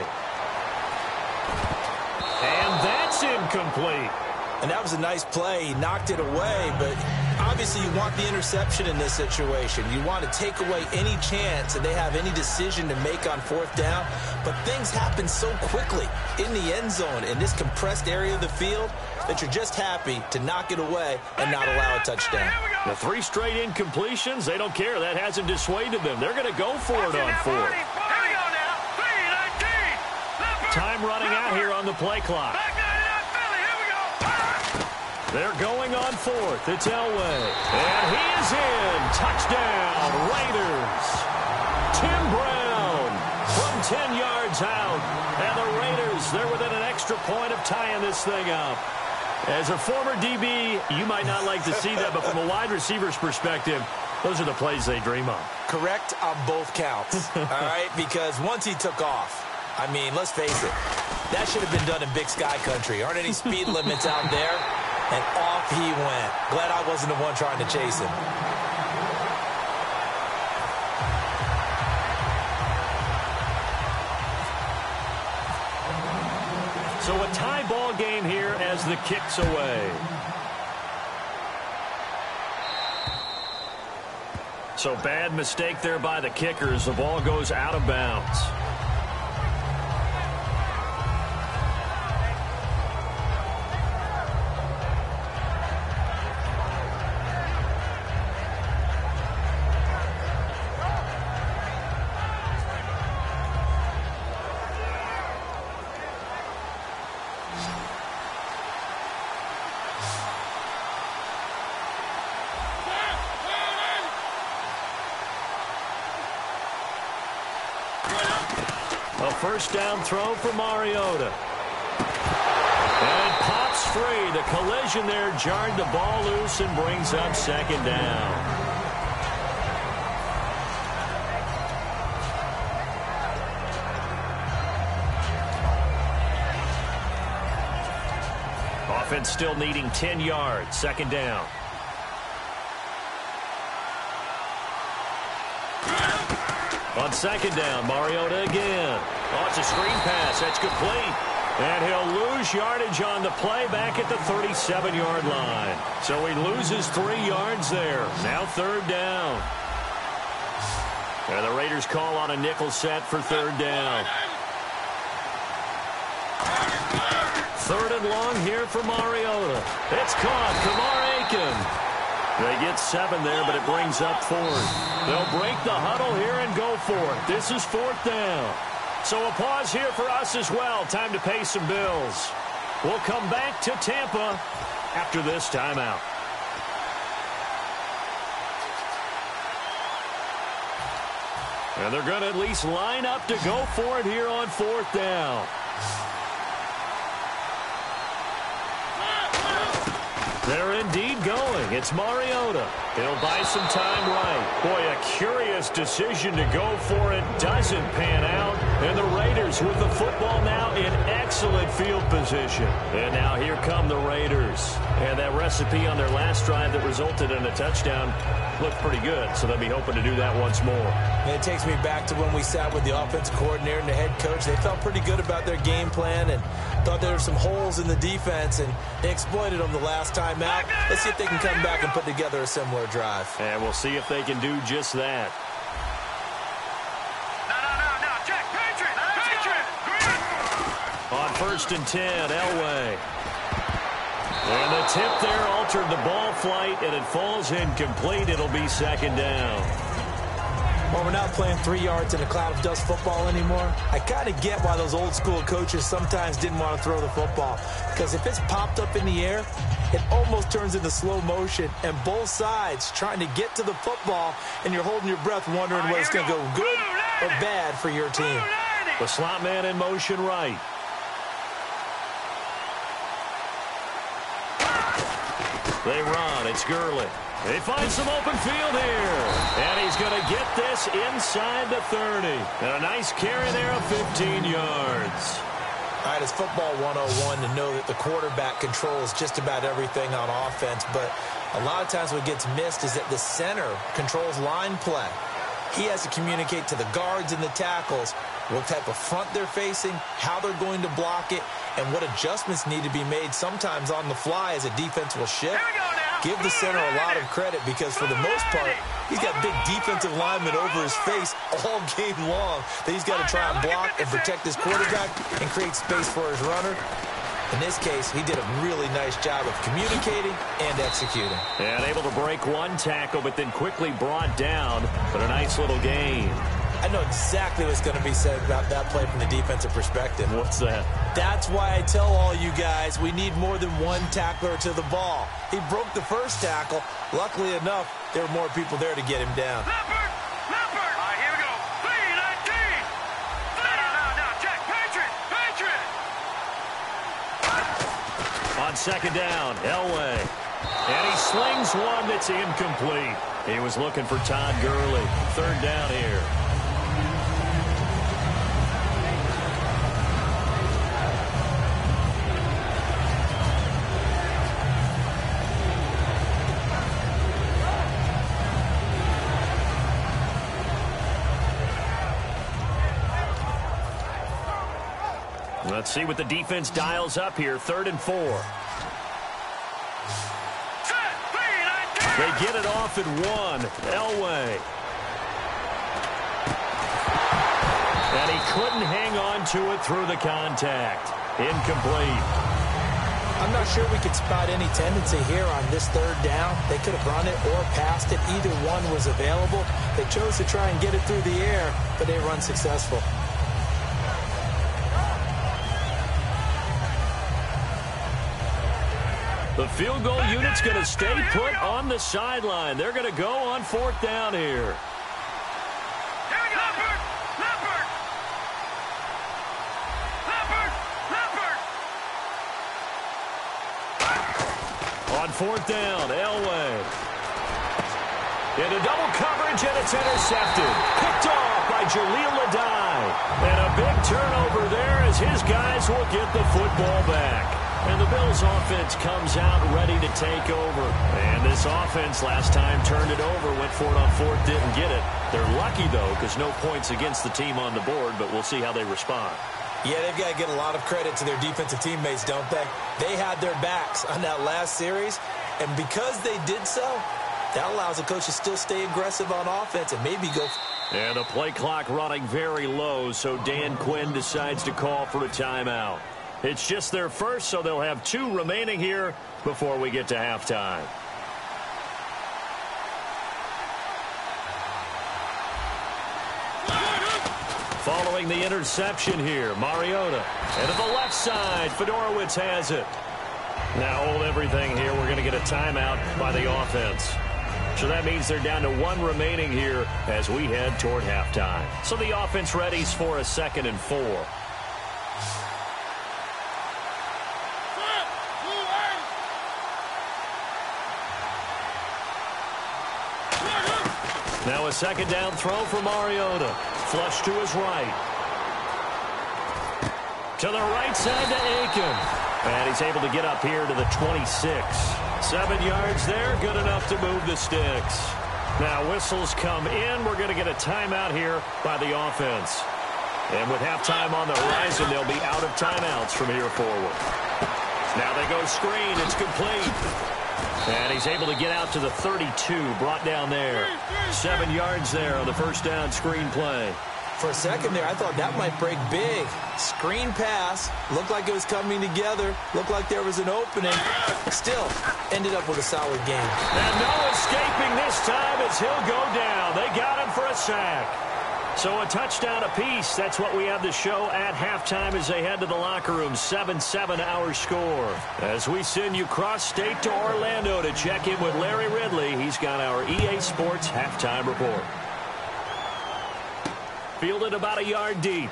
And that's incomplete. And that was a nice play. He knocked it away, but obviously you want the interception in this situation. You want to take away any chance that they have any decision to make on fourth down. But things happen so quickly in the end zone in this compressed area of the field that you're just happy to knock it away and not allow a touchdown. The 3 straight incompletions, they don't care. That hasn't dissuaded them. They're going to go for it on fourth. Time running out here on the play clock. They're going on fourth. It's Elway. And he is in. Touchdown, Raiders. Tim Brown from 10 yards out. And the Raiders, they're within an extra point of tying this thing up. As a former DB, you might not like to see that, but from a wide receiver's perspective, those are the plays they dream of. Correct on both counts, all right? Because once he took off, I mean, let's face it, that should have been done in Big Sky Country. Aren't any speed limits out there? And off he went. Glad I wasn't the one trying to chase him. So a tie ball game here as the kick's away. So bad mistake there by the kickers. The ball goes out of bounds. A first down throw for Mariota. And it pops free. The collision there jarred the ball loose and brings up second down. Offense still needing 10 yards. Second down. On second down, Mariota again. Oh, it's a screen pass. That's complete. And he'll lose yardage on the play back at the 37-yard line. So he loses 3 yards there. Now third down. And the Raiders call on a nickel set for third down. Third and long here for Mariota. It's caught. Kamar Aiken. They get 7 there, but it brings up fourth. They'll break the huddle here and go for it. This is fourth down. So a pause here for us as well. Time to pay some bills. We'll come back to Tampa after this timeout. And they're going to at least line up to go for it here on fourth down. They're indeed going. It's Mariota. He'll buy some time right. Boy, a curious decision to go for it. Doesn't pan out. And the Raiders with the football now in excellent field position. And now here come the Raiders. And that recipe on their last drive that resulted in a touchdown looked pretty good. So they'll be hoping to do that once more. And it takes me back to when we sat with the offensive coordinator and the head coach. They felt pretty good about their game plan and thought there were some holes in the defense, and they exploited them the last time out. Let's see if they can come back and put together a similar drive. And we'll see if they can do just that. No, check. Patriot. On first and 10, Elway. And the tip there altered the ball flight, and it falls incomplete. It'll be second down. Well, we're not playing 3 yards in a cloud of dust football anymore. I kind of get why those old school coaches sometimes didn't want to throw the football. Because if it's popped up in the air, it almost turns into slow motion. And both sides trying to get to the football, and you're holding your breath wondering whether it's going to go good or bad for your team. The slot man in motion right. They run. It's Gurley. They find some open field here. And he's going to get this inside the 30. And a nice carry there of 15 yards. All right, it's football 101 to know that the quarterback controls just about everything on offense. But a lot of times what gets missed is that the center controls line play. He has to communicate to the guards and the tackles what type of front they're facing, how they're going to block it, and what adjustments need to be made sometimes on the fly as a defense will shift. Give the center a lot of credit because for the most part, he's got big defensive linemen over his face all game long that he's got to try and block and protect his quarterback and create space for his runner. In this case, he did a really nice job of communicating and executing. And able to break one tackle, but then quickly brought down. But a nice little gain. I know exactly what's going to be said about that play from the defensive perspective. What's that? That's why I tell all you guys we need more than one tackler to the ball. He broke the first tackle. Luckily enough, there were more people there to get him down. Leopard! Leopard! All right, here we go. 3-19! No, check. Patriot! On second down, Elway. And he slings one that's incomplete. He was looking for Todd Gurley. Third down here. Let's see what the defense dials up here. 3rd and 4. They get it off at 1. Elway. And he couldn't hang on to it through the contact. Incomplete. I'm not sure we could spot any tendency here on this 3rd down. They could have run it or passed it. Either one was available. They chose to try and get it through the air, but they run successful. The field goal unit's going to stay put on the sideline. They're going to go on 4th down here. Here we go. Leopard! On 4th down, Elway. Into double coverage, and it's intercepted. Picked off by Jaleel Adai. And a big turnover there as his guys will get the football back. And the Bills offense comes out ready to take over. And this offense last time turned it over, went for it on 4th, didn't get it. They're lucky, though, because no points against the team on the board, but we'll see how they respond. Yeah, they've got to get a lot of credit to their defensive teammates, don't they? They had their backs on that last series, and because they did so, that allows the coach to still stay aggressive on offense and maybe go. And the play clock running very low, so Dan Quinn decides to call for a timeout. It's just their first, so they'll have 2 remaining here before we get to halftime. Following the interception here, Mariota. And to the left side, Fedorowicz has it. Now hold everything here. We're going to get a timeout by the offense. So that means they're down to 1 remaining here as we head toward halftime. So the offense readies for a 2nd and 4. Now a 2nd down throw for Mariota. Flush to his right. To the right side to Aiken. And he's able to get up here to the 26. 7 yards there, good enough to move the sticks. Now whistles come in. We're going to get a timeout here by the offense. And with halftime on the horizon, they'll be out of timeouts from here forward. Now they go screen. It's complete. And he's able to get out to the 32, brought down there. 7 yards there on the first down screen play. For a second there, I thought that might break big. Screen pass. Looked like it was coming together. Looked like there was an opening. Still, ended up with a solid game. And no escaping this time as he'll go down. They got him for a sack. So a touchdown apiece. That's what we have to show at halftime as they head to the locker room. 7-7 our score. As we send you cross-state to Orlando to check in with Larry Ridley. He's got our EA Sports halftime report. Fielded about a yard deep.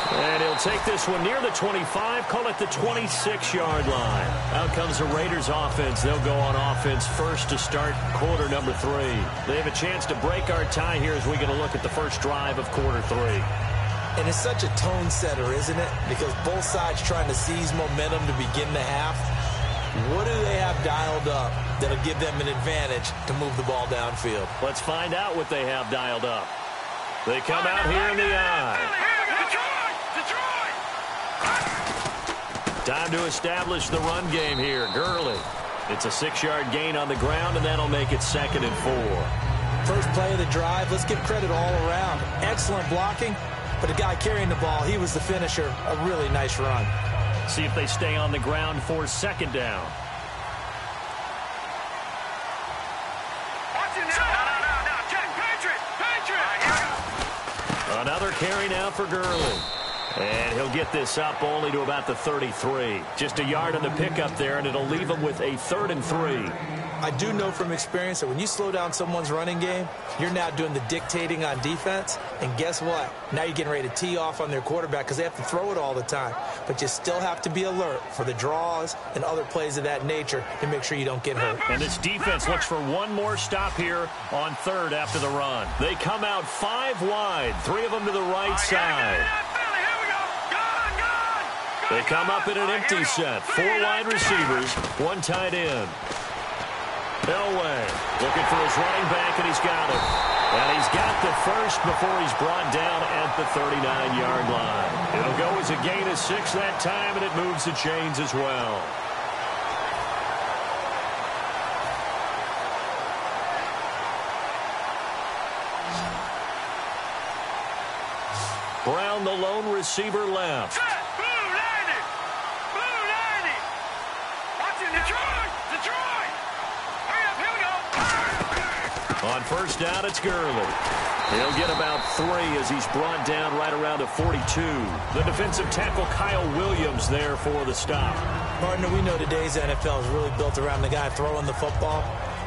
And he'll take this one near the 25, call it the 26-yard line. Out comes the Raiders offense. They'll go on offense first to start quarter number 3. They have a chance to break our tie here as we get a look at the first drive of quarter 3. And it's such a tone setter, isn't it? Because both sides trying to seize momentum to begin the half. What do they have have dialed up that'll give them an advantage to move the ball downfield? Let's find out what they have dialed up. They come out here in the eye. Time to establish the run game here. Gurley. It's a 6-yard gain on the ground, and that'll make it 2nd and 4. First play of the drive, let's give credit all around. Excellent blocking, but the guy carrying the ball, he was the finisher. A really nice run. See if they stay on the ground for 2nd down. Another carry now for Gurley. And he'll get this up only to about the 33. Just a yard on the pickup there, and it'll leave him with a 3rd and 3. I do know from experience that when you slow down someone's running game, you're now doing the dictating on defense. And guess what? Now you're getting ready to tee off on their quarterback because they have to throw it all the time. But you still have to be alert for the draws and other plays of that nature to make sure you don't get hurt. And this defense looks for one more stop here on 3rd after the run. They come out 5 wide, 3 of them to the right side. They come up in an empty set. 4 wide receivers, 1 tight end. Elway looking for his running back, and he's got it. And he's got the first before he's brought down at the 39-yard line. It'll go as a gain of 6 that time, and it moves the chains as well. Brown, the lone receiver, left. On 1st down, it's Gurley. He'll get about 3 as he's brought down right around the 42. The defensive tackle, Kyle Williams, there for the stop. Partner, we know today's NFL is really built around the guy throwing the football.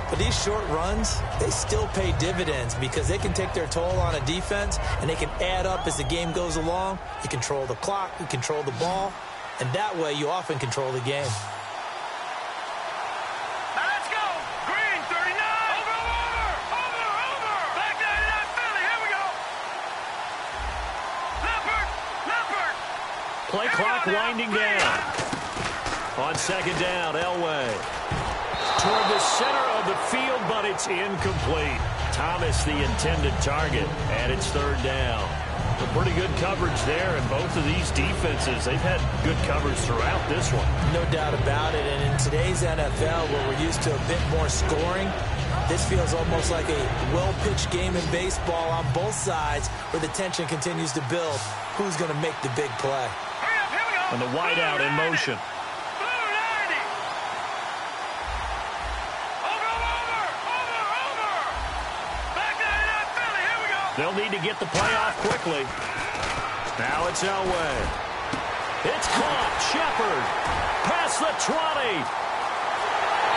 But these short runs, they still pay dividends because they can take their toll on a defense, and they can add up as the game goes along. You control the clock, you control the ball, and that way you often control the game. Play clock winding down. On 2nd down, Elway. Toward the center of the field, but it's incomplete. Thomas, the intended target, and it's 3rd down. A pretty good coverage there, and both of these defenses, they've had good coverage throughout this one. No doubt about it, and in today's NFL, where we're used to a bit more scoring, this feels almost like a well-pitched game in baseball on both sides where the tension continues to build. Who's going to make the big play? And the wideout in motion. They'll need to get the play off quickly. Now it's Elway. It's caught. Shepard. Past the 20.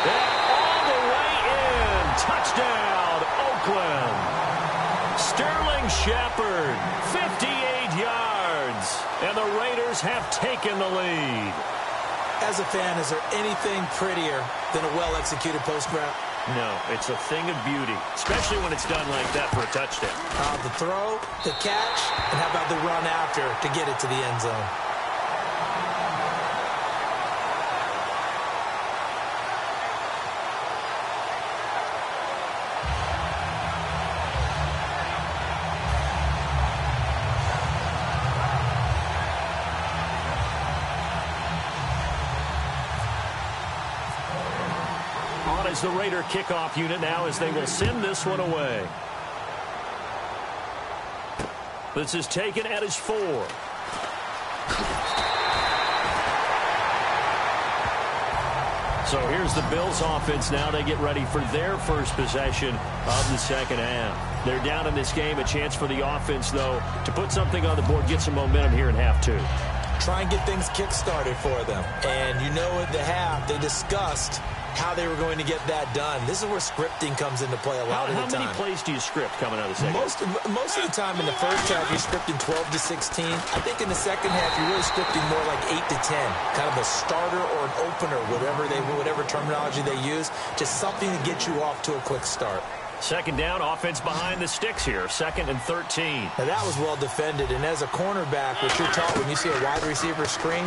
And all the way in. Touchdown, Oakland. Sterling Shepard, 58 yards. And the Raiders have taken the lead. As a fan, is there anything prettier than a well-executed post route? No, it's a thing of beauty, especially when it's done like that for a touchdown. The throw, the catch, and how about the run after to get it to the end zone? As the Raider kickoff unit now as they will send this one away. This is taken at his 4. So here's the Bills offense now. They get ready for their first possession of the 2nd half. They're down in this game. A chance for the offense, though, to put something on the board, get some momentum here in half 2. Try and get things kick-started for them. And you know at the half, they discussed how they were going to get that done. This is where scripting comes into play a lot of the time. How many plays do you script coming out of the second? Most of the time in the first half, you're scripting 12 to 16. I think in the second half, you're really scripting more like 8 to 10. Kind of a starter or an opener, whatever terminology they use. Just something to get you off to a quick start. Second down, offense behind the sticks here. 2nd and 13. Now, that was well defended, and as a cornerback, what you're taught when you see a wide receiver screen,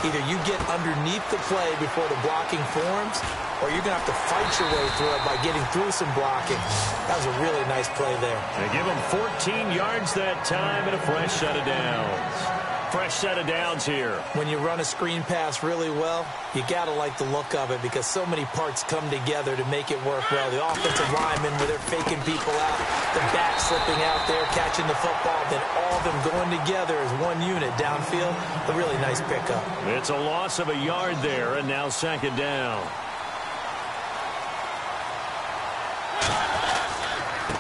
either you get underneath the play before the blocking forms, or you're going to have to fight your way through it by getting through some blocking. That was a really nice play there. They give him 14 yards that time and a fresh set of downs. Fresh set of downs here. When you run a screen pass really well, you got to like the look of it because so many parts come together to make it work well. The offensive linemen, where they're faking people out, the back slipping out there, catching the football, then all of them going together as one unit downfield. A really nice pickup. It's a loss of a yard there, and now 2nd down.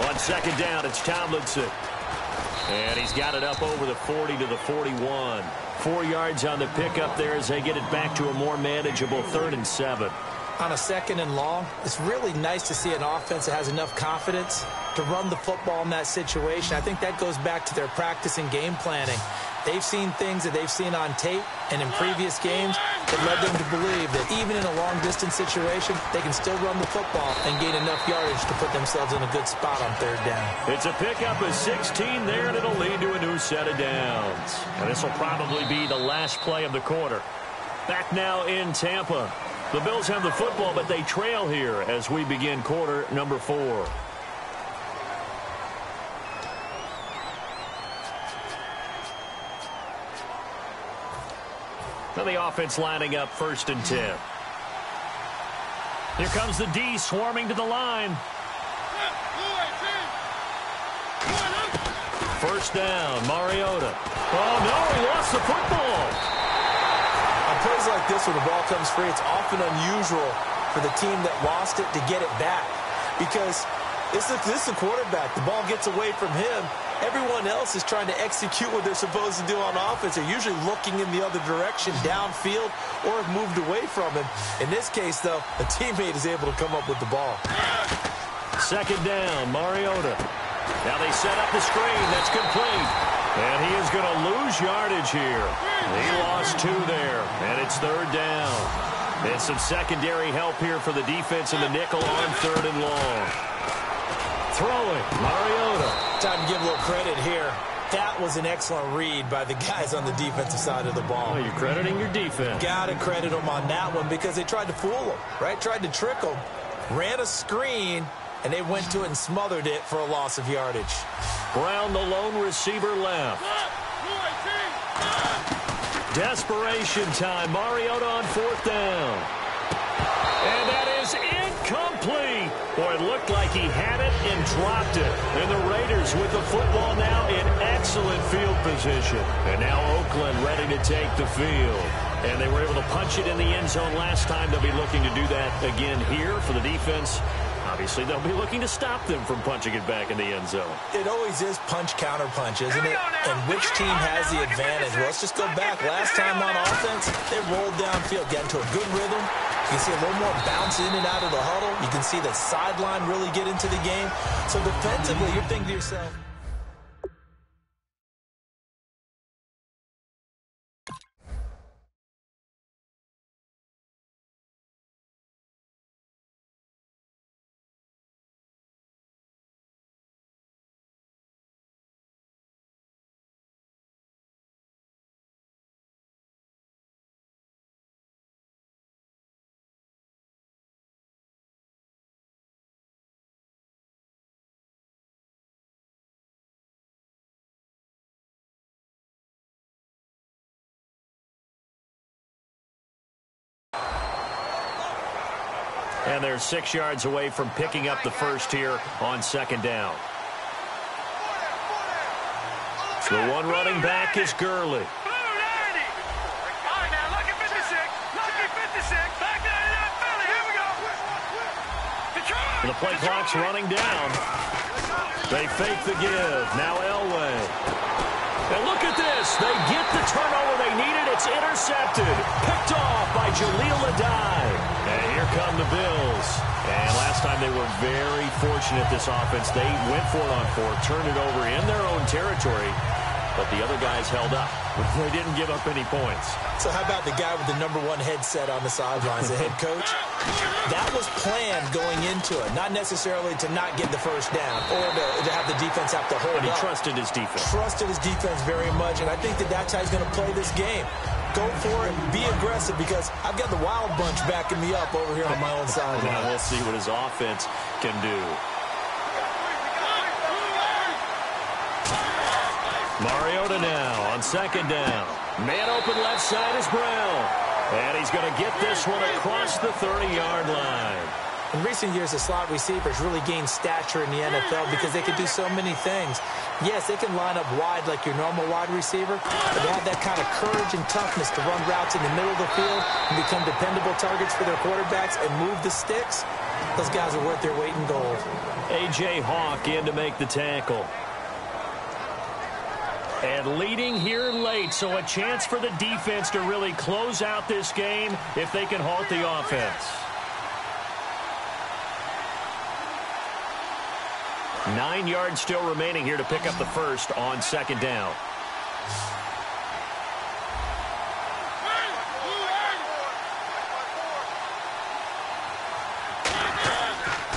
On 2nd down, it's Tomlinson. And he's got it up over the 40 to the 41. 4 yards on the pickup there as they get it back to a more manageable 3rd and 7. On a 2nd and long, it's really nice to see an offense that has enough confidence to run the football in that situation. I think that goes back to their practice and game planning. They've seen things that they've seen on tape and in previous games that led them to believe that even in a long-distance situation, they can still run the football and gain enough yardage to put themselves in a good spot on 3rd down. It's a pickup of 16 there, and it'll lead to a new set of downs. And this will probably be the last play of the quarter. Back now in Tampa. The Bills have the football, but they trail here as we begin quarter number 4. Now the offense lining up 1st and 10. Here comes the D swarming to the line. 1st down, Mariota. Oh, no, he lost the football. On plays like this, when the ball comes free, it's often unusual for the team that lost it to get it back. Because this is a quarterback. The ball gets away from him. Everyone else is trying to execute what they're supposed to do on offense. They're usually looking in the other direction, downfield, or have moved away from him. In this case, though, a teammate is able to come up with the ball. 2nd down, Mariota. Now they set up the screen. That's complete. And he is going to lose yardage here. He lost 2 there, and it's 3rd down. And some secondary help here for the defense in the nickel on 3rd and long. Throwing, Mariota. Time to give a little credit here. That was an excellent read by the guys on the defensive side of the ball. Oh, you're crediting your defense. Got to credit them on that one because they tried to fool them, right? Tried to trick them. Ran a screen, and they went to it and smothered it for a loss of yardage. Brown, the lone receiver, left. Desperation time. Mariota on 4th down. And that is incomplete. Boy, it looked like he had it and dropped it. And the Raiders with the football now in excellent field position. And now Oakland ready to take the field. And they were able to punch it in the end zone last time. They'll be looking to do that again here for the defense. Obviously, they'll be looking to stop them from punching it back in the end zone. It always is punch-counter-punch, isn't it? And which team has the advantage? Well, let's just go back. Last time on offense, they rolled downfield, got into a good rhythm. You can see a little more bounce in and out of the huddle. You can see the sideline really get into the game. So defensively, you're thinking to yourself, And they're 6 yards away from picking up the first here on 2nd down. The one running back is Gurley. The play clock's running down. They fake the give. Now Elway. And look at this. They get the turnover they needed. It's intercepted. Picked off by Jaleel Adai. And here come the Bills. And last time they were very fortunate, this offense. They went for it on 4, turned it over in their own territory. but the other guys held up. They didn't give up any points. So how about the guy with the #1 headset on the sidelines, the head coach? That was planned going into it, not necessarily to not get the first down or to have the defense have to hold up. But he trusted his defense. Trusted his defense very much, and I think that's how he's going to play this game. Go for it, be aggressive, because I've got the wild bunch backing me up over here on my own sideline. Now we'll see what his offense can do. Mariota now on second down. Man open left side is Brown. And he's going to get this one across the 30-yard line. In recent years, the slot receivers really gained stature in the NFL because they can do so many things. Yes, they can line up wide like your normal wide receiver, but they have that kind of courage and toughness to run routes in the middle of the field and become dependable targets for their quarterbacks and move the sticks. Those guys are worth their weight in gold. A.J. Hawk in to make the tackle. And leading here late, so a chance for the defense to really close out this game if they can halt the offense. 9 yards still remaining here to pick up the first on second down.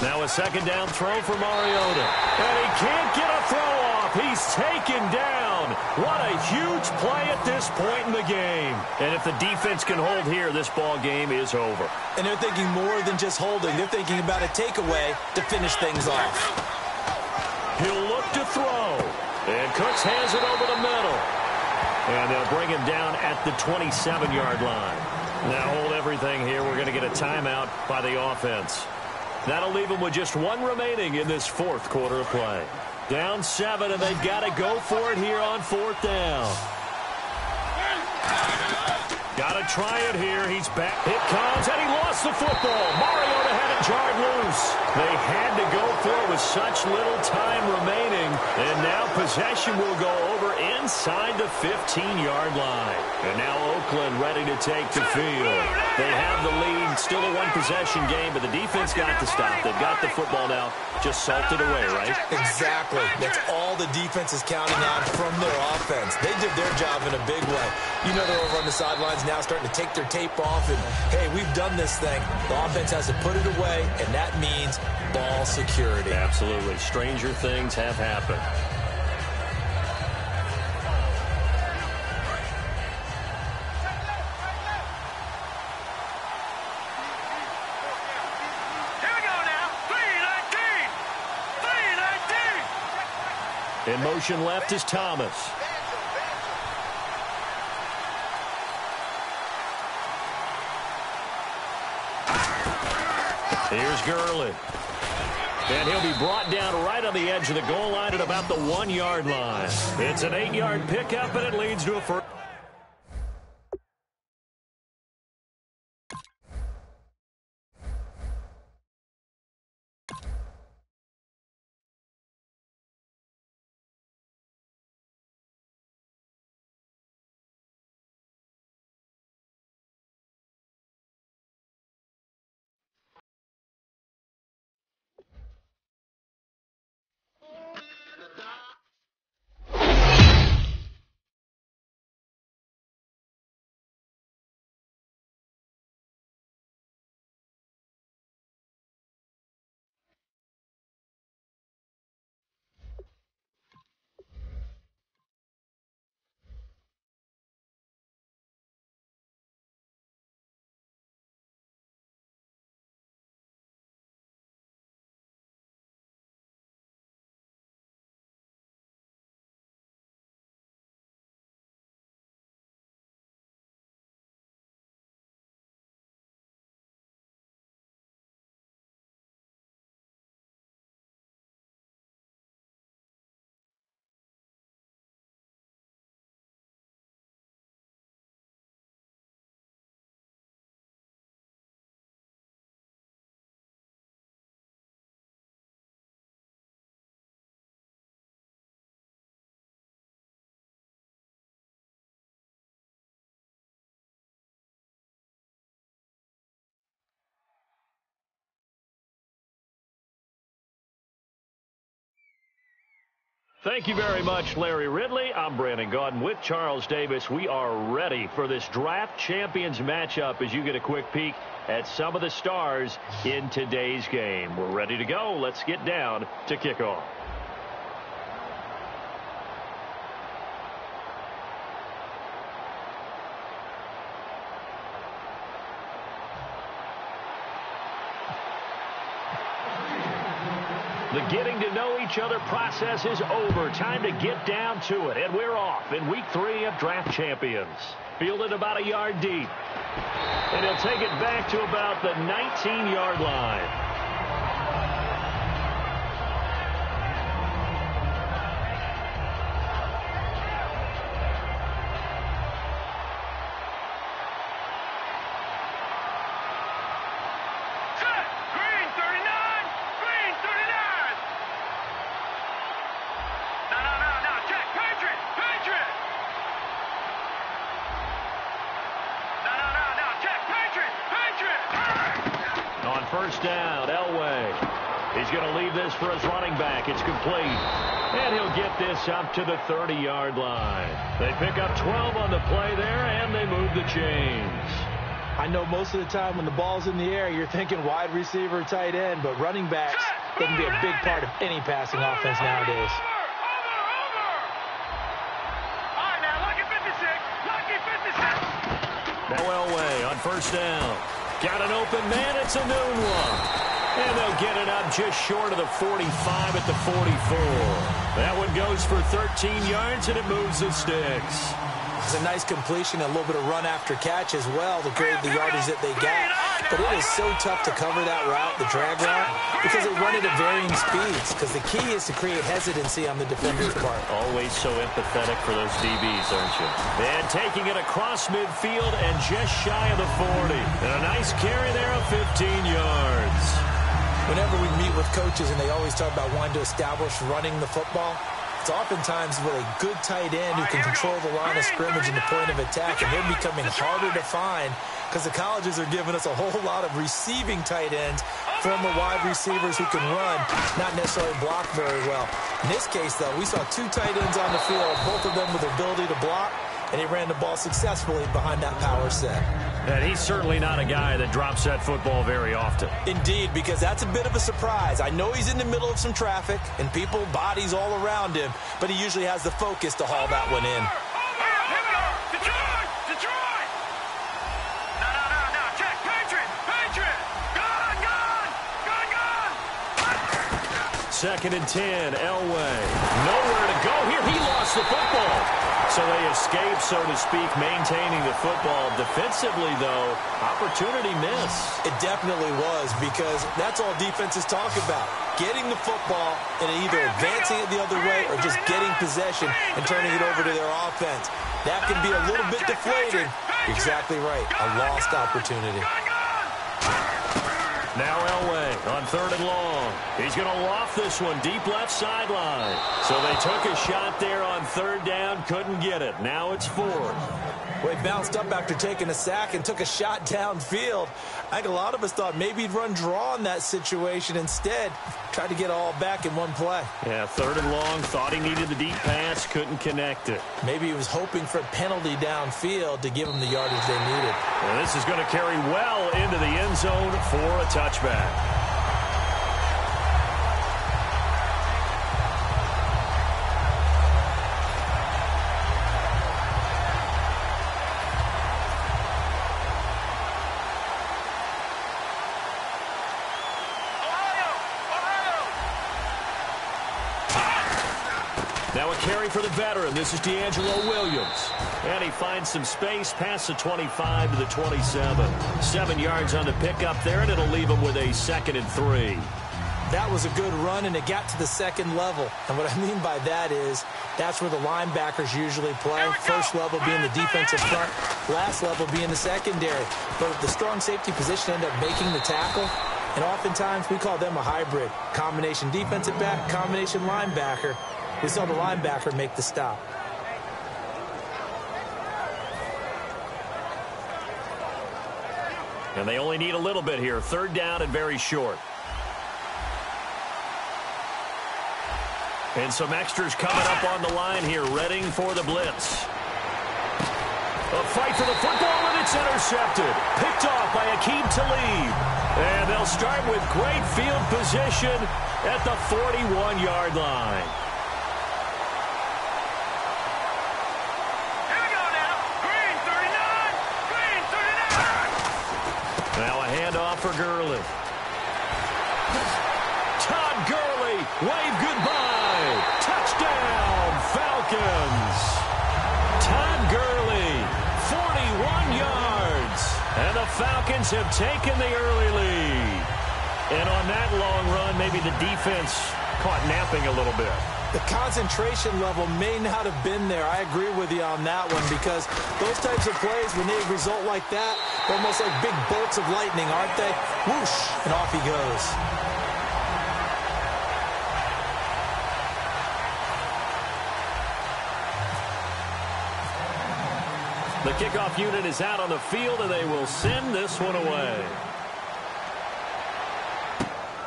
Now a second down throw for Mariota. And he can't get a throw off. He's taken down. What a huge play at this point in the game. And if the defense can hold here, this ball game is over. And they're thinking more than just holding. They're thinking about a takeaway to finish things off. He'll look to throw. And Cooks has it over the middle. And they'll bring him down at the 27-yard line. Now hold everything here. We're going to get a timeout by the offense. That'll leave them with just one remaining in this fourth quarter of play. Down 7, and they've got to go for it here on fourth down. Got to try it here. He's back. It comes, and he lost the football. Mariota had it jarred loose. They had to go for it with such little time remaining. And now possession will go over inside the 15-yard line. And now Oakland ready to take the field. They have the lead. Still a one-possession game, but the defense got to stop. They've got the football now. Just salted away, right? Exactly. That's all the defense is counting on from their offense. They did their job in a big way. You know they're over on the sidelines now starting to take their tape off and, hey, we've done this thing. The offense has to put it away, and that means ball security. Absolutely. Stranger things have happened. Here we go now. 3-19. 3-19. In motion left is Thomas. Here's Gurley. And he'll be brought down right on the edge of the goal line at about the 1-yard line. It's an 8-yard pickup, and it leads to a first. Thank you very much, Larry Ridley. I'm Brandon Gaudin with Charles Davis. We are ready for this draft champions matchup as you get a quick peek at some of the stars in today's game. We're ready to go. Let's get down to kickoff. The getting to know each other process is over. Time to get down to it. And we're off in week 3 of Draft Champions. Fielded about a yard deep. And he'll take it back to about the 19-yard line. First down, Elway. He's going to leave this for his running back. It's complete. And he'll get this up to the 30-yard line. They pick up 12 on the play there, and they move the chains. I know most of the time when the ball's in the air, you're thinking wide receiver, tight end, but running backs can be a big part of any passing offense nowadays. All right, now, lucky 56. Lucky 56. Now Elway on first down. Got an open man. It's a noon one. And they'll get it up just short of the 45 at the 44. That one goes for 13 yards, and it moves the sticks. It's a nice completion, a little bit of run after catch as well to create the yardage that they got. But it is so tough to cover that route, the drag route, because they run it at varying speeds. Because the key is to create hesitancy on the defender's part. Always so empathetic for those DBs, aren't you? And taking it across midfield and just shy of the 40. And a nice carry there of 15 yards. Whenever we meet with coaches and they always talk about wanting to establish running the football, it's oftentimes with a good tight end who can control the line of scrimmage and the point of attack, and they're becoming harder to find because the colleges are giving us a whole lot of receiving tight ends, former wide receivers who can run, not necessarily block very well. In this case, though, we saw 2 tight ends on the field, both of them with the ability to block, and he ran the ball successfully behind that power set. And he's certainly not a guy that drops that football very often. Indeed, because that's a bit of a surprise. I know he's in the middle of some traffic and people, bodies all around him, but he usually has the focus to haul that one in. Detroit! Detroit! No, check. Patriot! Gone! 2nd and 10, Elway. Nowhere to go here. He lost the football. So they escape, so to speak, maintaining the football. Defensively, though, opportunity miss. It definitely was, because that's all defenses talk about. Getting the football and either advancing it the other way or just getting possession and turning it over to their offense. That can be a little bit deflating. Exactly right. A lost opportunity. Now Elway on 3rd and long. He's going to loft this one deep left sideline. So they took a shot there on 3rd down, couldn't get it. Now it's 4th. Well, he bounced up after taking a sack and took a shot downfield. I think a lot of us thought maybe he'd run draw in that situation. Instead, tried to get it all back in one play. Yeah, 3rd and long, thought he needed the deep pass, couldn't connect it. Maybe he was hoping for a penalty downfield to give him the yardage they needed. And this is going to carry well into the end zone for a touchback. Now a carry for the veteran. This is D'Angelo Williams. And he finds some space past the 25 to the 27. 7 yards on the pickup there, and it'll leave him with a 2nd and 3. That was a good run, and it got to the 2nd level. And what I mean by that is that's where the linebackers usually play. First level being the defensive front, last level being the secondary. But if the strong safety position ended up making the tackle, and oftentimes we call them a hybrid. Combination defensive back, combination linebacker. We saw the linebacker make the stop. And they only need a little bit here. 3rd down and very short. And some extras coming up on the line here, readying for the blitz. A fight for the football, and it's intercepted. Picked off by Aqib Talib. And they'll start with great field position at the 41-yard line. Here we go now. Green 39. Green 39. Now a handoff for Gurley. Todd Gurley, wave goodbye. Touchdown, Falcons. Todd Gurley, 41 yards. And the Falcons have taken the early lead. And on that long run, maybe the defense caught napping a little bit. The concentration level may not have been there. I agree with you on that one because those types of plays, when they result like that, they're almost like big bolts of lightning, aren't they? Whoosh, and off he goes. The kickoff unit is out on the field, and they will send this one away.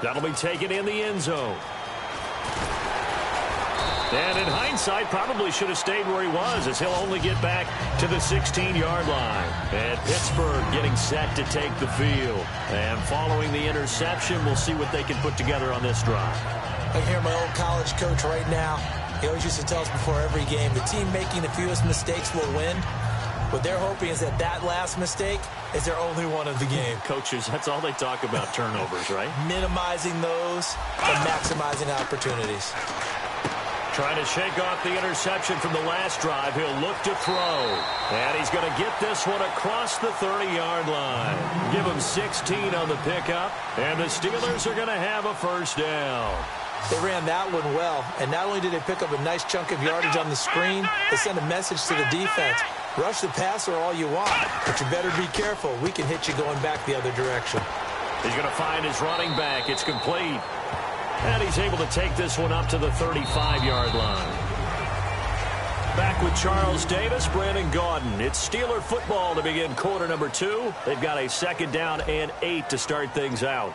That'll be taken in the end zone. And in hindsight, probably should have stayed where he was, as he'll only get back to the 16-yard line. And Pittsburgh getting set to take the field. And following the interception, we'll see what they can put together on this drive. I hear my old college coach right now. He always used to tell us before every game, the team making the fewest mistakes will win. What they're hoping is that that last mistake is their only one of the game. Coaches, that's all they talk about, turnovers, right? Minimizing those and maximizing opportunities. Trying to shake off the interception from the last drive. He'll look to throw. And he's going to get this one across the 30-yard line. Give him 16 on the pickup. And the Steelers are going to have a first down. They ran that one well. And not only did they pick up a nice chunk of yardage on the screen, they sent a message to the defense. Rush the passer all you want, but you better be careful. We can hit you going back the other direction. He's going to find his running back. It's complete. And he's able to take this one up to the 35-yard line. Back with Charles Davis, Brandon Gaudin. It's Steeler football to begin quarter number 2. They've got a 2nd down and 8 to start things out.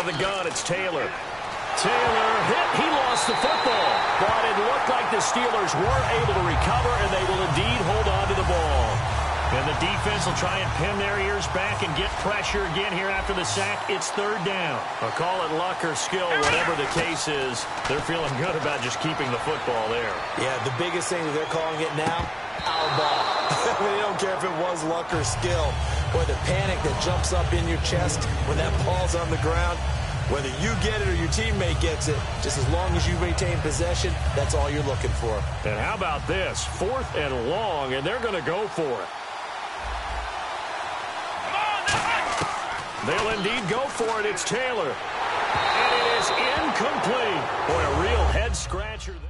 The gun, it's Taylor. Taylor hit. He lost the football, but it looked like the Steelers were able to recover, and they will indeed hold on to the ball. And the defense will try and pin their ears back and get pressure again here after the sack. It's 3rd down. I'll call it luck or skill, whatever the case is. They're feeling good about just keeping the football there. Yeah, the biggest thing that they're calling it now, our ball. They don't care if it was luck or skill. Or the panic that jumps up in your chest when that ball's on the ground. Whether you get it or your teammate gets it, just as long as you maintain possession, that's all you're looking for. And how about this? 4th and long, and they're going to go for it. They'll indeed go for it. It's Taylor. And it is incomplete. Boy, a real head-scratcher there.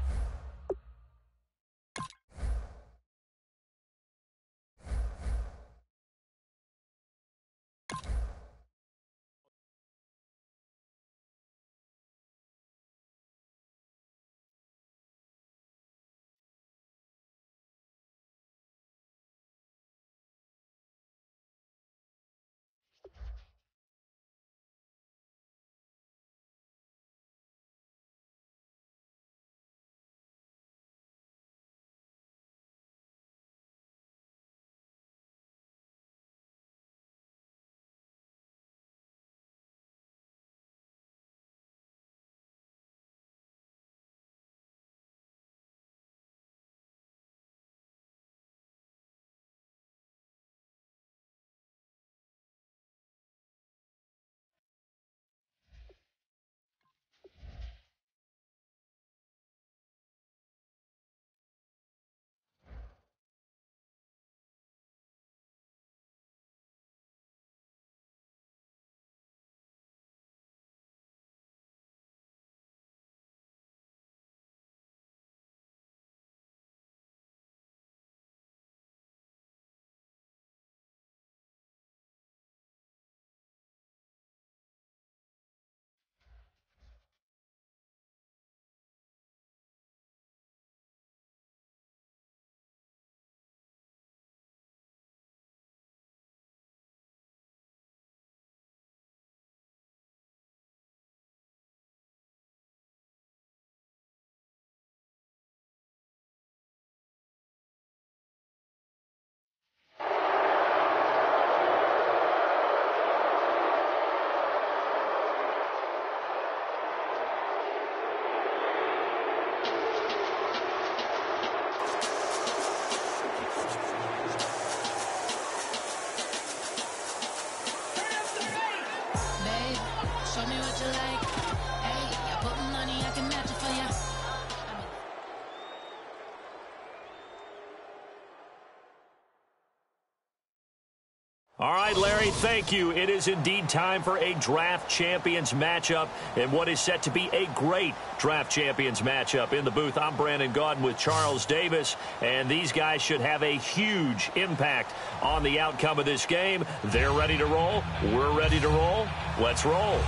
All right, Larry, thank you. It is indeed time for a draft champions matchup and what is set to be a great draft champions matchup. In the booth, I'm Brandon Gaudin with Charles Davis, and these guys should have a huge impact on the outcome of this game. They're ready to roll. We're ready to roll. Let's roll.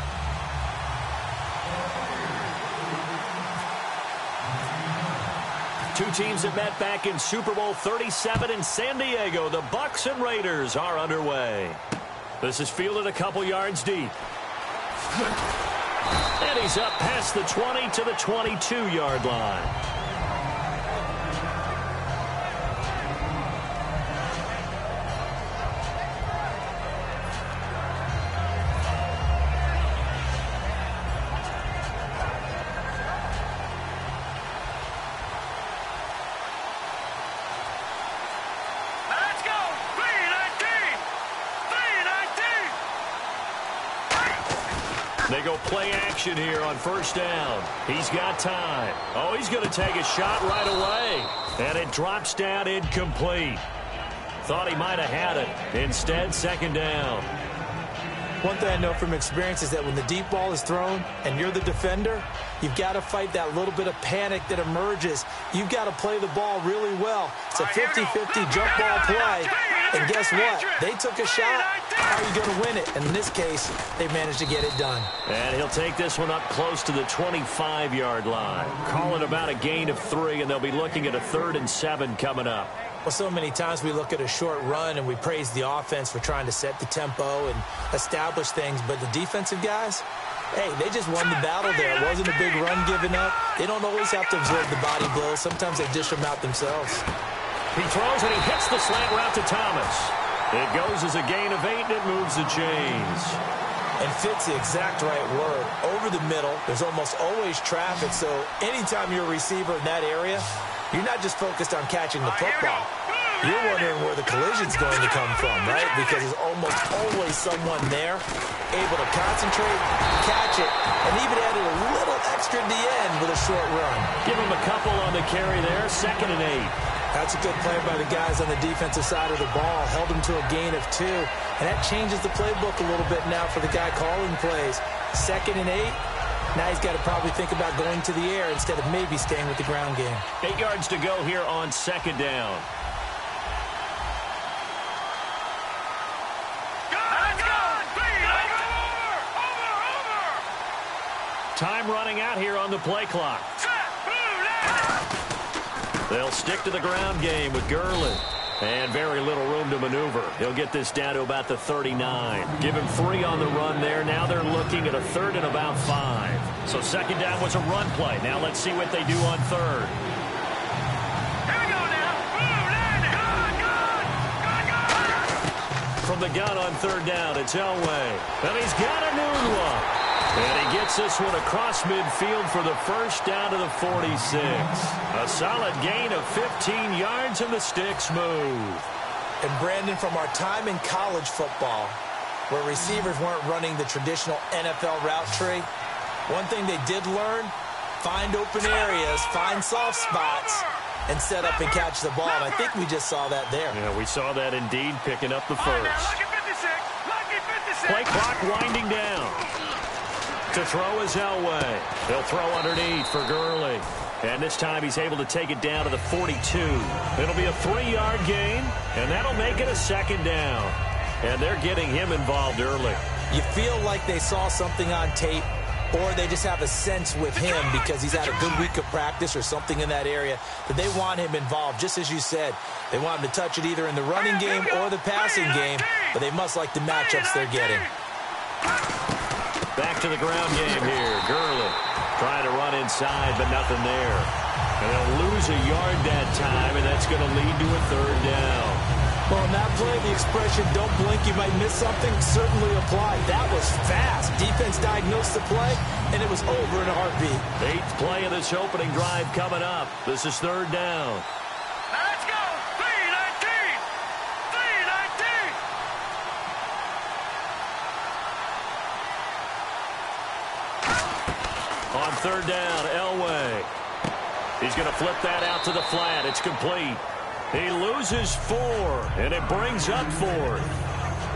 Two teams that met back in Super Bowl 37 in San Diego. The Bucs and Raiders are underway. This is fielded a couple yards deep. And he's up past the 20 to the 22-yard line. They go play action here on first down. He's got time. Oh, he's going to take a shot right away. And it drops down incomplete. Thought he might have had it. Instead, second down. One thing I know from experience is that when the deep ball is thrown and you're the defender, you've got to fight that little bit of panic that emerges. You've got to play the ball really well. It's a 50-50 jump ball play. And guess what? They took a shot. How are you going to win it? And in this case, they managed to get it done. And he'll take this one up close to the 25-yard line. Call it about a gain of 3, and they'll be looking at a 3rd and 7 coming up. Well, so many times we look at a short run and we praise the offense for trying to set the tempo and establish things. But the defensive guys, hey, they just won the battle there. It wasn't a big run given up. They don't always have to absorb the body blows. Sometimes they dish them out themselves. He throws and he hits the slant route to Thomas. It goes as a gain of 8 and it moves the chains. And fits the exact right word. Over the middle, there's almost always traffic. So anytime you're a receiver in that area, you're not just focused on catching the football. You're wondering where the collision's going to come from, right? Because there's almost always someone there able to concentrate, catch it, and even added a little extra at the end with a short run. Give him a couple on the carry there, 2nd and 8. That's a good play by the guys on the defensive side of the ball. Held them to a gain of 2. And that changes the playbook a little bit now for the guy calling plays. 2nd and 8. Now he's got to probably think about going to the air instead of maybe staying with the ground game. 8 yards to go here on 2nd down. Time running out here on the play clock. They'll stick to the ground game with Gurley. And very little room to maneuver. He'll get this down to about the 39. Give him 3 on the run there. Now they're looking at a 3rd and about 5. So 2nd down was a run play. Now let's see what they do on 3rd. Here we go now. Good. From the gun on 3rd down, it's Elway. And he's got a new one. And he gets this one across midfield for the first down to the 46. A solid gain of 15 yards, and the sticks move. And Brandon, from our time in college football, where receivers weren't running the traditional NFL route tree, one thing they did learn, find open areas, find soft spots, and set up and catch the ball. And I think we just saw that there. Yeah, we saw that indeed, picking up the first. Lucky 56. Lucky 56. Play clock winding down. To throw is Elway. He'll throw underneath for Gurley. And this time he's able to take it down to the 42. It'll be a 3-yard gain, and that'll make it a 2nd down. And they're getting him involved early. You feel like they saw something on tape, or they just have a sense with him because he's had a good week of practice or something in that area that they want him involved. Just as you said, they want him to touch it either in the running game or the passing game, but they must like the matchups they're getting. Back to the ground game here. Gurley trying to run inside, but nothing there. And they'll lose a yard that time, and that's going to lead to a 3rd down. Well, in that play, the expression, don't blink, you might miss something, certainly applied. That was fast. Defense diagnosed the play, and it was over in a heartbeat. 8th play of this opening drive coming up. This is 3rd down. Let's go. 319. 319. On 3rd down, Elway. He's going to flip that out to the flat. It's complete. He loses 4, and it brings up 4th.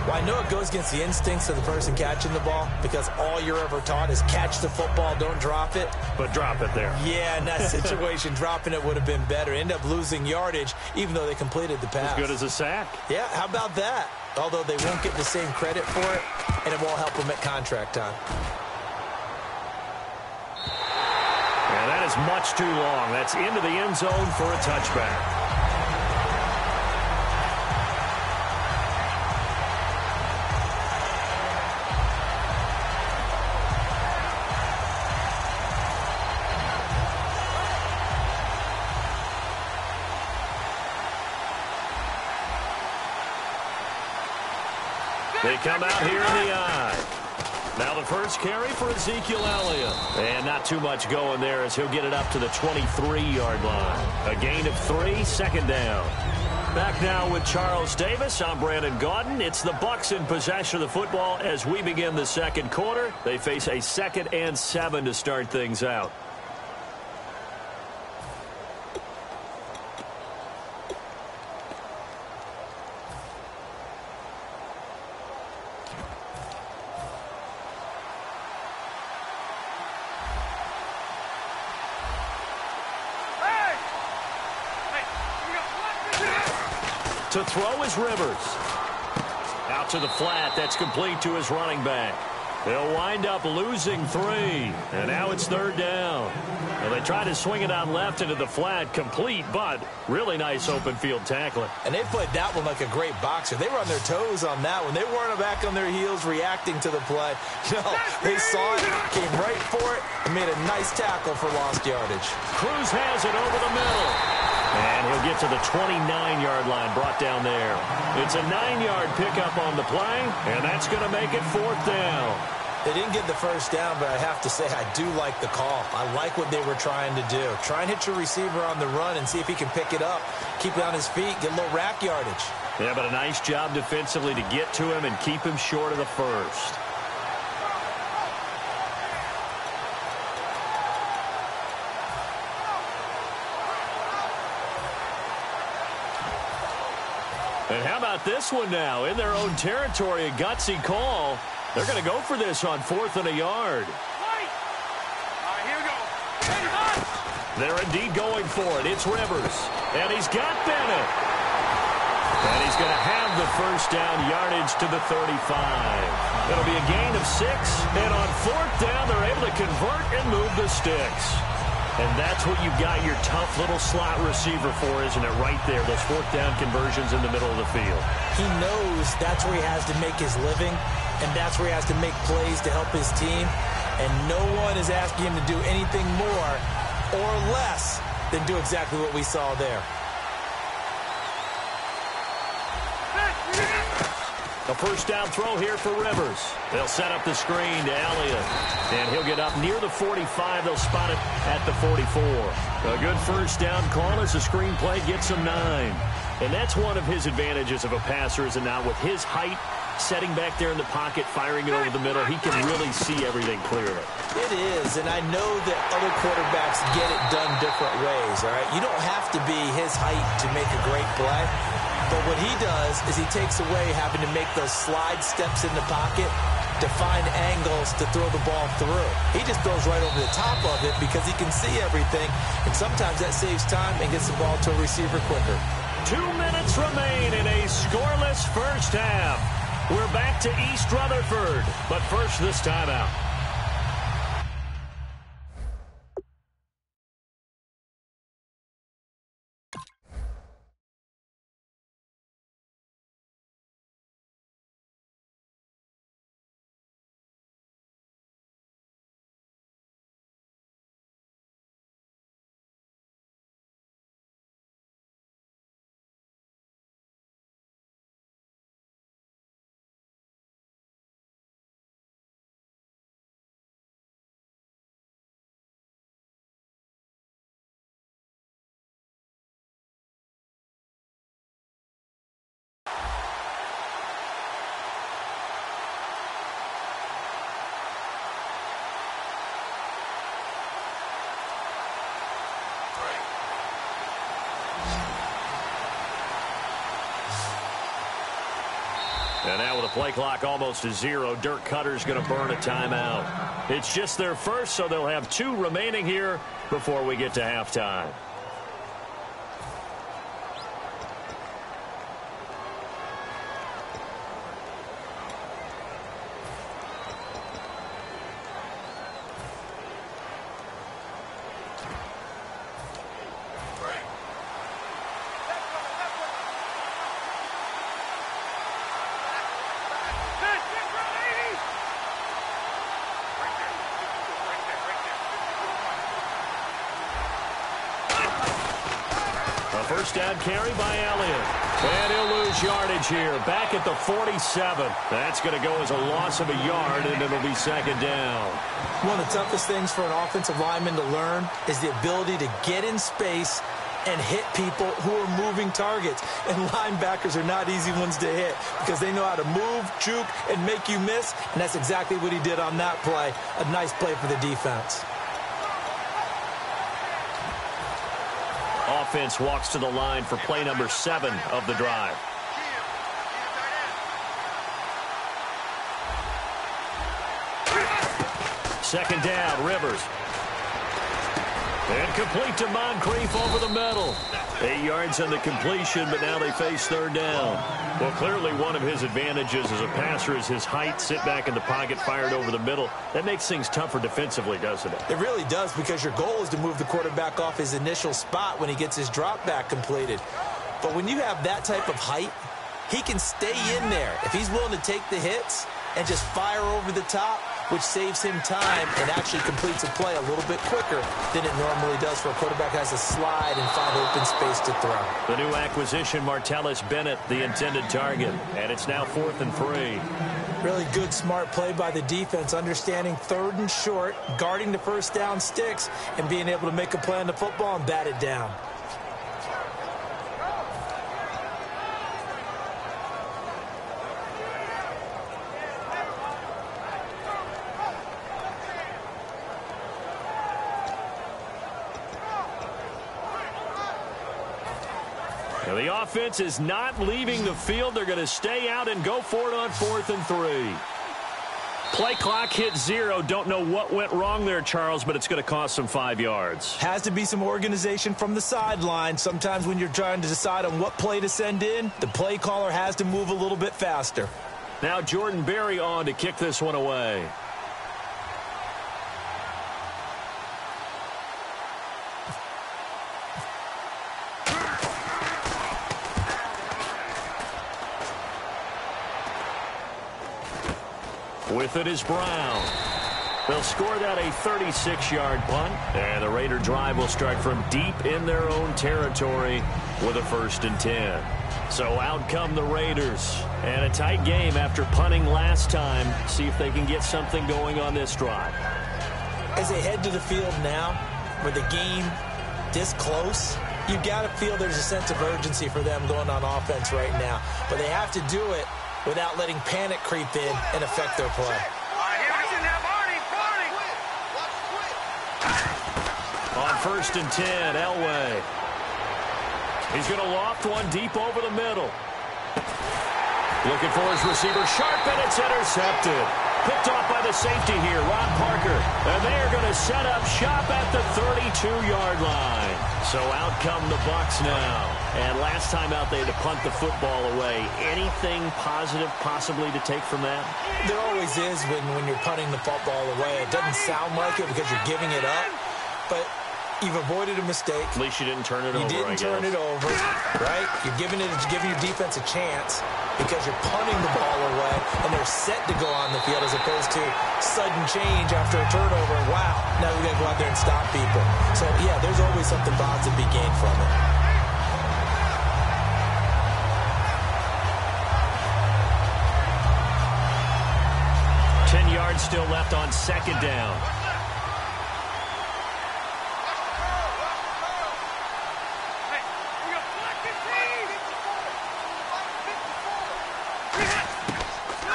Well, I know it goes against the instincts of the person catching the ball because all you're ever taught is catch the football, don't drop it. But drop it there. Yeah, in that situation, dropping it would have been better. End up losing yardage, even though they completed the pass. As good as a sack. Yeah, how about that? Although they won't get the same credit for it, and it won't help them at contract time. And that is much too long. That's into the end zone for a touchback. They come out here in the eye. Now the first carry for Ezekiel Elliott. And not too much going there as he'll get it up to the 23-yard line. A gain of 3, second down. Back now with Charles Davis. I'm Brandon Gaudin. It's the Bucs in possession of the football as we begin the second quarter. They face a 2nd and 7 to start things out. To throw is Rivers. Out to the flat. That's complete to his running back. They'll wind up losing 3. And now it's 3rd down. Well, they try to swing it out left into the flat. Complete, but really nice open field tackling. And they played that one like a great boxer. They were on their toes on that one. They weren't back on their heels reacting to the play. No, they saw it, came right for it, and made a nice tackle for lost yardage. Cruz has it over the middle. And he'll get to the 29-yard line, brought down there. It's a 9-yard pickup on the play, and that's going to make it 4th down. They didn't get the first down, but I have to say I do like the call. I like what they were trying to do. Try and hit your receiver on the run and see if he can pick it up, keep it on his feet, get a little rack yardage. Yeah, but a nice job defensively to get to him and keep him short of the first. And how about this one now? In their own territory, a gutsy call. They're going to go for this on 4th and a yard. Wait. All right, here we go. They're indeed going for it. It's Rivers. And he's got Bennett. And he's going to have the first down, yardage to the 35. It'll be a gain of 6. And on 4th down, they're able to convert and move the sticks. And that's what you've got your tough little slot receiver for, isn't it? Right there, those 4th down conversions in the middle of the field. He knows that's where he has to make his living, and that's where he has to make plays to help his team. And no one is asking him to do anything more or less than do exactly what we saw there. A first down throw here for Rivers. They'll set up the screen to Elliott. And he'll get up near the 45. They'll spot it at the 44. A good first down call as the screen play gets him 9. And that's one of his advantages of a passer, is not with his height, setting back there in the pocket, firing it over the middle. He can really see everything clearly. It is, and I know that other quarterbacks get it done different ways, all right? You don't have to be his height to make a great play. But what he does is he takes away having to make those slide steps in the pocket to find angles to throw the ball through. He just throws right over the top of it because he can see everything, and sometimes that saves time and gets the ball to a receiver quicker. 2 minutes remain in a scoreless first half. We're back to East Rutherford, but first this timeout. And now with the play clock almost to 0, Dirk Cutter's going to burn a timeout. It's just their first, so they'll have 2 remaining here before we get to halftime. First down carry by Elliott. And he'll lose yardage here. Back at the 47. That's going to go as a loss of a yard, and it'll be second down. One of the toughest things for an offensive lineman to learn is the ability to get in space and hit people who are moving targets. And linebackers are not easy ones to hit because they know how to move, juke, and make you miss. And that's exactly what he did on that play. A nice play for the defense. Offense walks to the line for play number 7 of the drive. Second down, Rivers. And complete to Moncrief over the middle. 8 yards on the completion, but now they face third down. Well, clearly one of his advantages as a passer is his height, sit back in the pocket, fired over the middle. That makes things tougher defensively, doesn't it? It really does, because your goal is to move the quarterback off his initial spot when he gets his drop back completed. But when you have that type of height, he can stay in there if he's willing to take the hits and just fire over the top, which saves him time and actually completes a play a little bit quicker than it normally does for a quarterback who has to slide and find open space to throw. The new acquisition, Martellus Bennett, the intended target. And it's now 4th and 3. Really good, smart play by the defense, understanding 3rd and short, guarding the first down sticks, and being able to make a play on the football and bat it down. Now the offense is not leaving the field. They're going to stay out and go for it on 4th and 3. Play clock hit 0. Don't know what went wrong there, Charles, but it's going to cost them 5 yards. Has to be some organization from the sideline. Sometimes when you're trying to decide on what play to send in, the play caller has to move a little bit faster. Now Jordan Berry on to kick this one away. With it is Brown. They'll score that a 36-yard punt, and the Raider drive will start from deep in their own territory with a 1st and 10. So out come the Raiders, and a tight game after punting last time. See if they can get something going on this drive. As they head to the field now, with the game this close, you've got to feel there's a sense of urgency for them going on offense right now. But they have to do it without letting panic creep in and affect their play. On 1st and 10, Elway. He's going to loft one deep over the middle. Looking for his receiver, sharp, and it's intercepted. Picked off by the safety here, Ron Parker. And they are going to set up shop at the 32-yard line. So out come the Bucs now. And last time out, they had to punt the football away. Anything positive possibly to take from that? There always is when you're punting the football away. It doesn't sound like it because you're giving it up, but you've avoided a mistake. At least you didn't turn it over, You didn't turn it over, right? You're giving your defense a chance because you're punting the ball away, and they're set to go on the field as opposed to sudden change after a turnover. Wow, now we got to go out there and stop people. So, yeah, there's always something positive to be gained from it. Still left on 2nd down.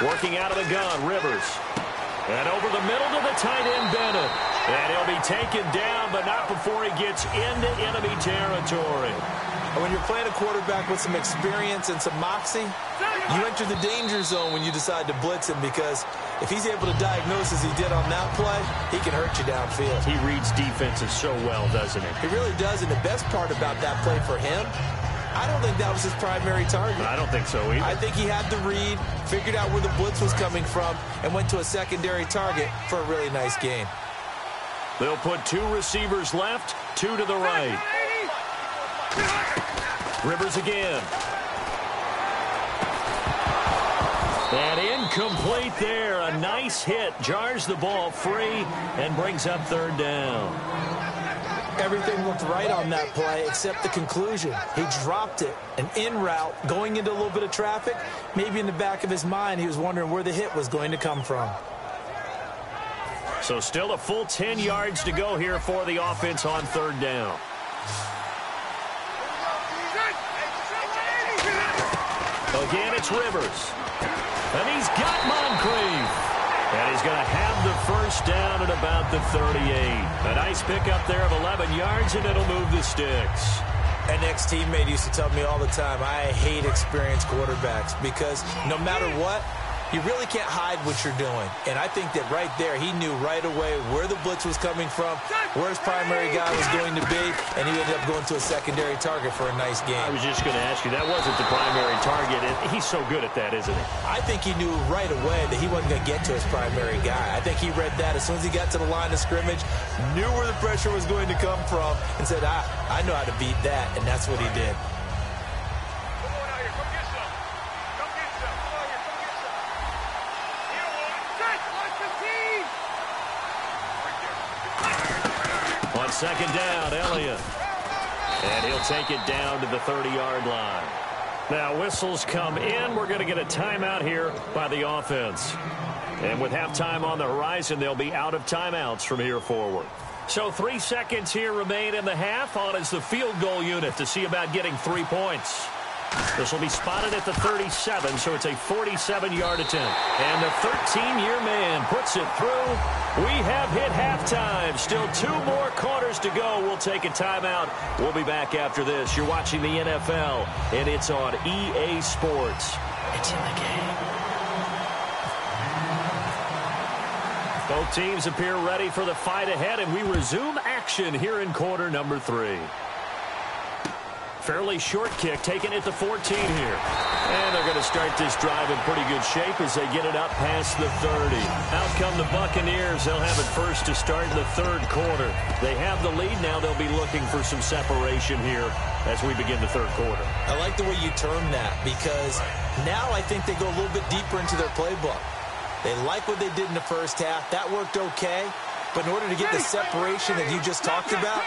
Working out of the gun, Rivers. And over the middle to the tight end, Bennett. And he'll be taken down, but not before he gets into enemy territory. And when you're playing a quarterback with some experience and some moxie, you enter the danger zone when you decide to blitz him, because if he's able to diagnose as he did on that play, he can hurt you downfield. He reads defenses so well, doesn't he? He really does, and the best part about that play for him, I don't think that was his primary target. I don't think so either. I think he had the read, figured out where the blitz was coming from, and went to a secondary target for a really nice gain. They'll put 2 receivers left, 2 to the right. Rivers again. And incomplete there. A nice hit. Jars the ball free and brings up 3rd down. Everything looked right on that play except the conclusion. He dropped it, an in route, going into a little bit of traffic. Maybe in the back of his mind, he was wondering where the hit was going to come from. So still a full 10 yards to go here for the offense on 3rd down. Again, it's Rivers. And he's got Moncrief. And he's going to have the first down at about the 38. A nice pickup there of 11 yards, and it'll move the sticks. An ex-teammate used to tell me all the time, I hate experienced quarterbacks, because no matter what, you really can't hide what you're doing. And I think that right there, he knew right away where the blitz was coming from, where his primary guy was going to be, and he ended up going to a secondary target for a nice game. I was just going to ask you, that wasn't the primary target, and he's so good at that, isn't he? I think he knew right away that he wasn't going to get to his primary guy. I think he read that as soon as he got to the line of scrimmage, knew where the pressure was going to come from, and said, I know how to beat that, and that's what he did. On 2nd down, Elliott. And he'll take it down to the 30-yard line. Now, whistles come in. We're going to get a timeout here by the offense. And with halftime on the horizon, they'll be out of timeouts from here forward. So 3 seconds here remain in the half. On is the field goal unit to see about getting 3 points. This will be spotted at the 37, so it's a 47-yard attempt. And the 13-year man puts it through. We have hit halftime. Still 2 more quarters to go. We'll take a timeout. We'll be back after this. You're watching the NFL, and it's on EA Sports. It's in the game. Both teams appear ready for the fight ahead, and we resume action here in quarter number 3. Fairly short kick taken at the 14 here. And they're going to start this drive in pretty good shape as they get it up past the 30. Out come the Buccaneers. They'll have it first to start in the 3rd quarter. They have the lead now. They'll be looking for some separation here as we begin the 3rd quarter. I like the way you term that, because now I think they go a little bit deeper into their playbook. They like what they did in the first half. That worked okay. But in order to get the separation that you just talked about,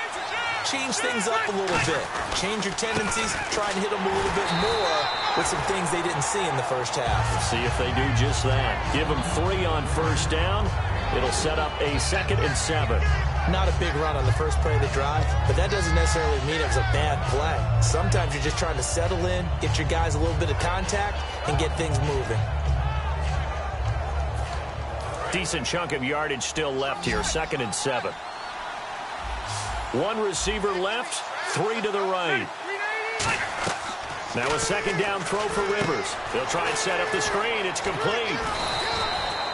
change things up a little bit. Change your tendencies. Try and hit them a little bit more with some things they didn't see in the first half. Let's see if they do just that. Give them 3 on first down. It'll set up a 2nd and 7. Not a big run on the first play of the drive, but that doesn't necessarily mean it was a bad play. Sometimes you're just trying to settle in, get your guys a little bit of contact, and get things moving. Decent chunk of yardage still left here. 2nd and 7. 1 receiver left, 3 to the right. Now a 2nd down throw for Rivers. They'll try and set up the screen. It's complete.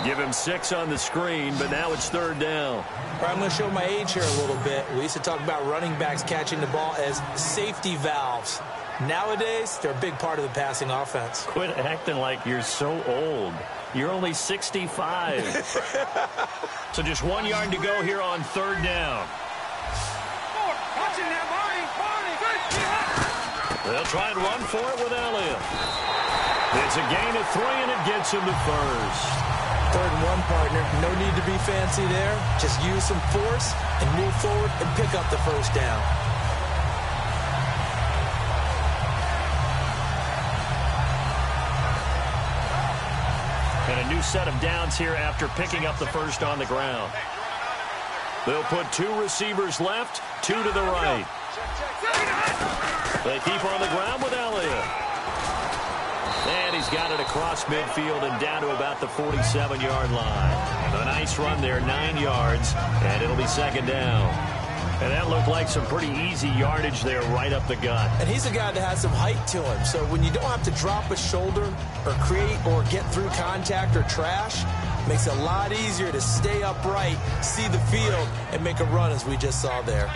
Give him 6 on the screen, but now it's 3rd down. All right, I'm going to show my age here a little bit. We used to talk about running backs catching the ball as safety valves. Nowadays, they're a big part of the passing offense. Quit acting like you're so old. You're only 65. So just 1 yard to go here on 3rd down. They'll try and run for it with Elliott. It's a gain of 3, and it gets him to first. 3rd and 1, partner. No need to be fancy there. Just use some force and move forward and pick up the first down. And a new set of downs here after picking up the first on the ground. They'll put 2 receivers left, 2 to the right. They keep on the ground with Elliott. And he's got it across midfield and down to about the 47-yard line. A nice run there, 9 yards, and it'll be 2nd down. And that looked like some pretty easy yardage there right up the gut. And he's a guy that has some height to him. So when you don't have to drop a shoulder or create or get through contact or trash, makes it a lot easier to stay upright, see the field, and make a run as we just saw there.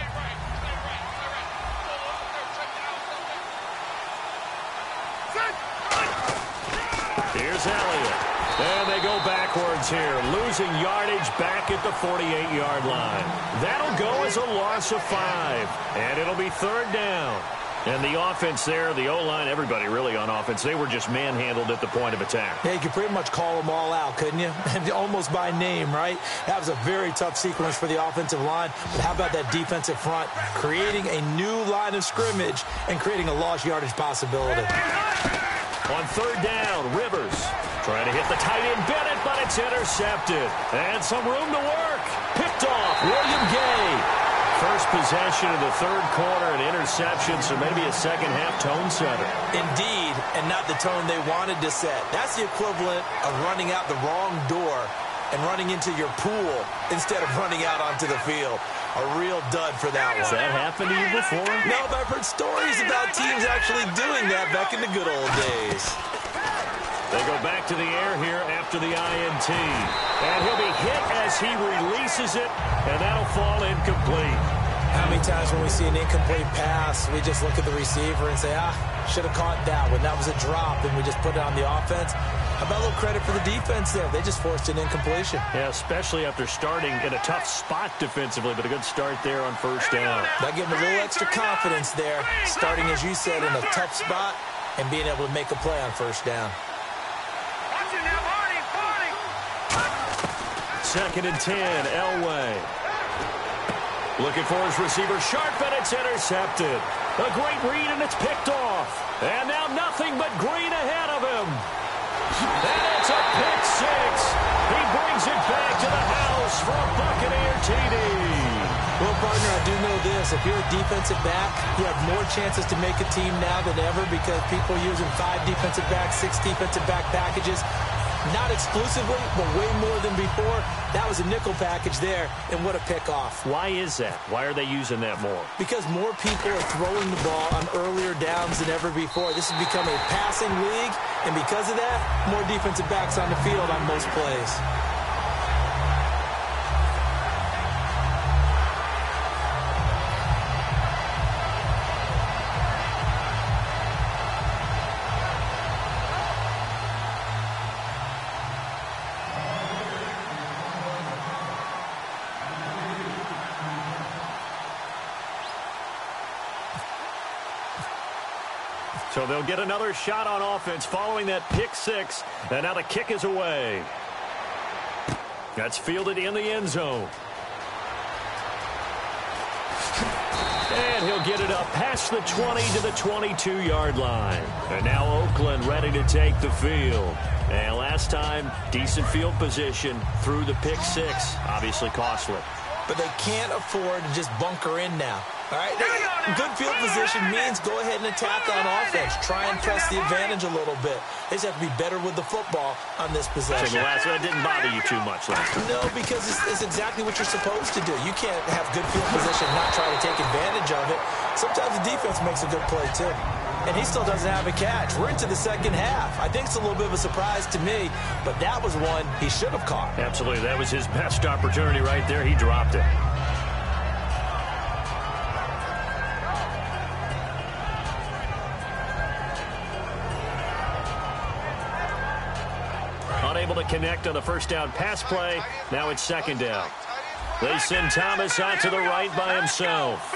Here's Elliott. And they go backwards here, losing yardage back at the 48-yard line. That'll go as a loss of 5, and it'll be 3rd down. And the offense there, the O-line, everybody really on offense, they were just manhandled at the point of attack. Yeah, you could pretty much call them all out, couldn't you? Almost by name, right? That was a very tough sequence for the offensive line. But how about that defensive front creating a new line of scrimmage and creating a lost yardage possibility? On 3rd down, Rivers trying to hit the tight end Bennett, but it's intercepted. And some room to work. Picked off, William Gay. First possession of the 3rd quarter, an interception, so maybe a second-half tone setter. Indeed, and not the tone they wanted to set. That's the equivalent of running out the wrong door and running into your pool instead of running out onto the field. A real dud for that one. Has that happened to you before? No, but I've heard stories about teams actually doing that back in the good old days. They go back to the air here after the INT. And he'll be hit as he releases it, and that'll fall incomplete. How many times when we see an incomplete pass, we just look at the receiver and say, should have caught that one. That was a drop, and we just put it on the offense. How about a little credit for the defense there? They just forced an incompletion. Yeah, especially after starting in a tough spot defensively, but a good start there on 1st down. That gave them a little extra confidence there, starting, as you said, in a tough spot and being able to make a play on 1st down. 2nd and 10, Elway. Looking for his receiver, Sharp, and it's intercepted. A great read, and it's picked off. And now nothing but Green ahead of him. And it's a pick 6. He brings it back to the house for a Buccaneer TD. Well, partner, I do know this. If you're a defensive back, you have more chances to make a team now than ever because people are using 5 defensive backs, 6 defensive back packages. Not exclusively, but way more than before. That was a nickel package there, and what a pick-off. Why is that? Why are they using that more? Because more people are throwing the ball on earlier downs than ever before. This has become a passing league, and because of that, more defensive backs on the field on most plays. So they'll get another shot on offense following that pick 6. And now the kick is away. That's fielded in the end zone. And he'll get it up past the 20 to the 22-yard line. And now Oakland ready to take the field. And last time, decent field position through the pick 6. Obviously costly. But they can't afford to just bunker in now. All right, good field position means go ahead and attack on offense. Try and press the advantage a little bit. They just have to be better with the football on this possession. So the last one didn't bother you too much last time. No, because it's exactly what you're supposed to do. You can't have good field position and not try to take advantage of it. Sometimes the defense makes a good play, too. And he still doesn't have a catch. We're into the second half. I think it's a little bit of a surprise to me, but that was one he should have caught. Absolutely. That was his best opportunity right there. He dropped it. Unable to connect on the 1st down pass play. Now it's 2nd down. They send Thomas out to the right by himself.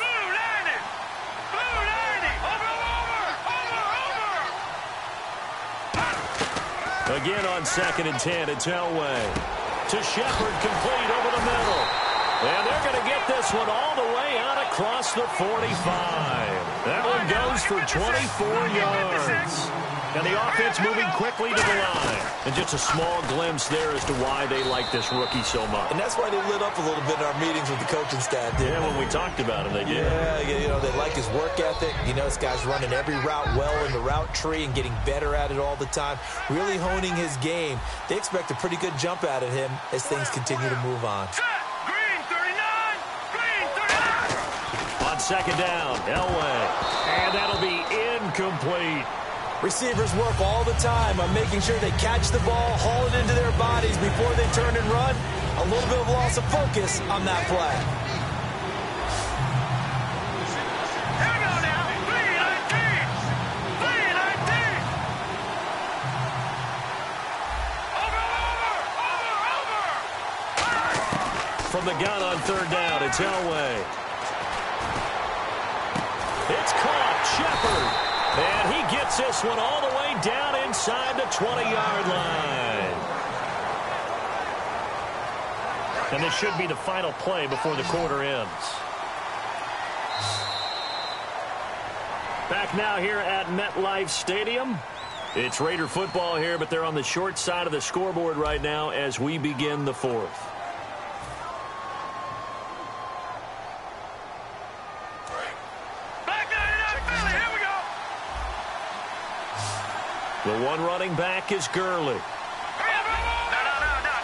Again on 2nd and 10, it's Elway. To Shepard, complete over the middle. And they're going to get this one all the way out across the 45. That one goes for 24 yards. And the offense moving quickly to the line. And just a small glimpse there as to why they like this rookie so much. And that's why they lit up a little bit in our meetings with the coaching staff. Yeah, when we talked about him, they did. Yeah, you know, they like his work ethic. You know, this guy's running every route well in the route tree and getting better at it all the time. Really honing his game. They expect a pretty good jump out of him as things continue to move on. second down. Elway. And that'll be incomplete. Receivers work all the time on making sure they catch the ball, haul it into their bodies before they turn and run. A little bit of loss of focus on that play. Here we go now. 3-19. 3-19. Over. From the gun on third down, it's Elway. It's caught. Shepard. And he gets this one all the way down inside the 20-yard line. And this should be the final play before the quarter ends. Back now here at MetLife Stadium. It's Raider football here, but they're on the short side of the scoreboard right now as we begin the fourth. The one running back is Gurley. No.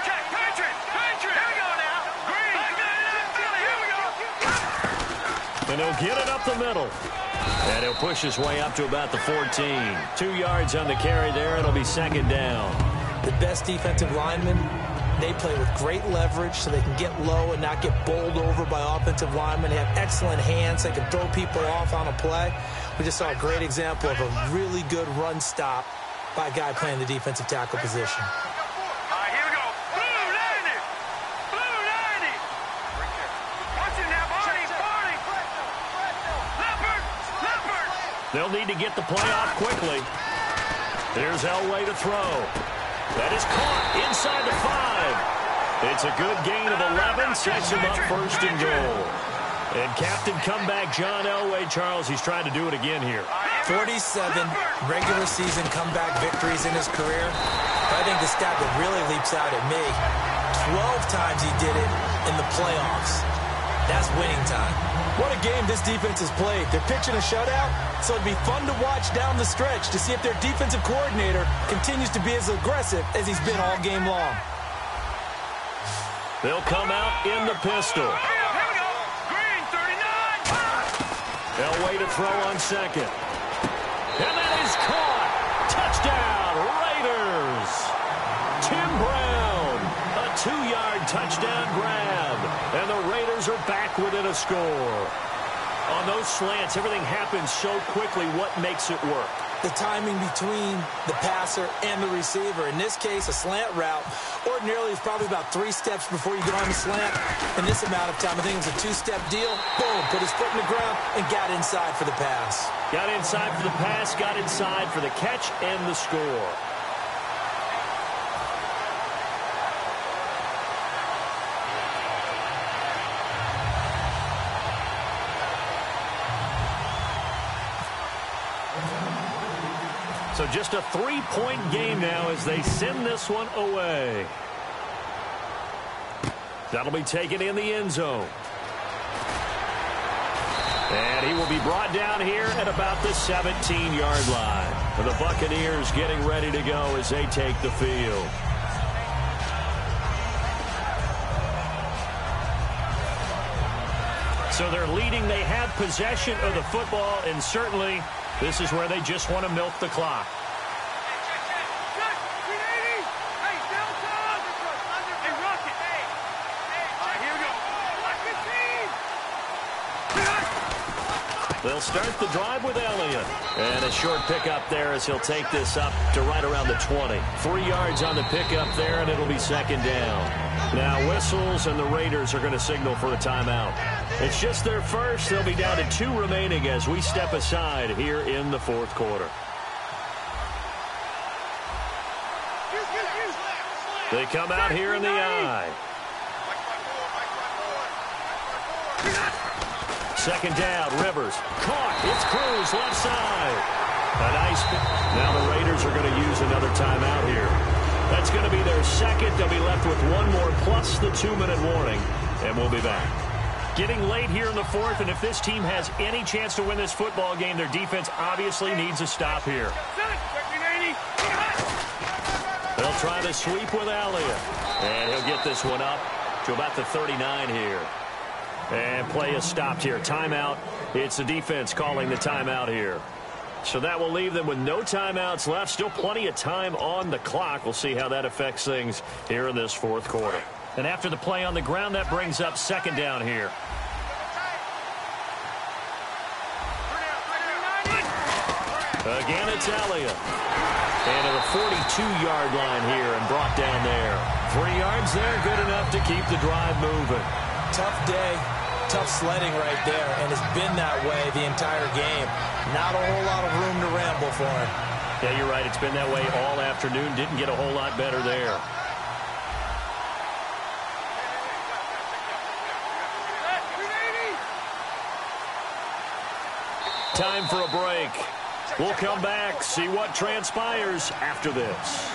Check. Patriot. Here we go now. Green. Here we go. And he'll get it up the middle. And he'll push his way up to about the 14. 2 yards on the carry there. It'll be second down. The best defensive linemen, they play with great leverage so they can get low and not get bowled over by offensive linemen. They have excellent hands. They can throw people off on a play. We just saw a great example of a really good run stop by a guy playing the defensive tackle position. All right, here we go. Blue 90. Blue 90. Watch it now, Barney. Leopard. They'll need to get the play off quickly. Here's Elway to throw. That is caught inside the 5. It's a good gain of 11. Sets him up first and goal. And captain comeback John Elway, Charles, he's trying to do it again here. 47 regular season comeback victories in his career. But I think the stat that really leaps out at me, 12 times he did it in the playoffs. That's winning time. What a game this defense has played. They're pitching a shutout, so it'd be fun to watch down the stretch to see if their defensive coordinator continues to be as aggressive as he's been all game long. They'll come out in the pistol. Here we go. Green 39. Elway to throw on second. And that is caught. Touchdown, Raiders. Tim Brown, a 2-yard touchdown grab. And the Raiders are back within a score. On those slants, everything happens so quickly. What makes it work? The timing between the passer and the receiver. In this case, a slant route. Ordinarily, it's probably about 3 steps before you get on the slant. In this amount of time, I think it was a 2-step deal. Boom, put his foot in the ground and got inside for the pass. Got inside for the pass, got inside for the catch and the score. So just a 3-point game now as they send this one away. That'll be taken in the end zone. And he will be brought down here at about the 17-yard line. And the Buccaneers getting ready to go as they take the field. So they're leading. They have possession of the football, and certainly this is where they just want to milk the clock. They'll start the drive with Elliott. And a short pickup there as he'll take this up to right around the 20. 3 yards on the pickup there, and it'll be second down. Now whistles, and the Raiders are going to signal for a timeout. It's just their first. They'll be down to 2 remaining as we step aside here in the fourth quarter. They come out here in the I. Second down, Rivers. Caught. It's Cruz, left side. A nice. Now the Raiders are going to use another timeout here. That's going to be their second. They'll be left with 1 more plus the 2-minute warning. And we'll be back. Getting late here in the fourth, and if this team has any chance to win this football game, their defense obviously needs a stop here. They'll try the sweep with Elliott. And he'll get this one up to about the 39 here. And play is stopped here. Timeout. It's the defense calling the timeout here. So that will leave them with no timeouts left. Still plenty of time on the clock. We'll see how that affects things here in this fourth quarter. And after the play on the ground, that brings up second down here. Again, it's Elliott. And to the 42-yard line here and brought down there. 3 yards there, good enough to keep the drive moving. Tough day. Tough sledding right there, and it's been that way the entire game. Not a whole lot of room to ramble for him. Yeah, you're right. It's been that way all afternoon. Didn't get a whole lot better there. Time for a break. We'll come back, see what transpires after this.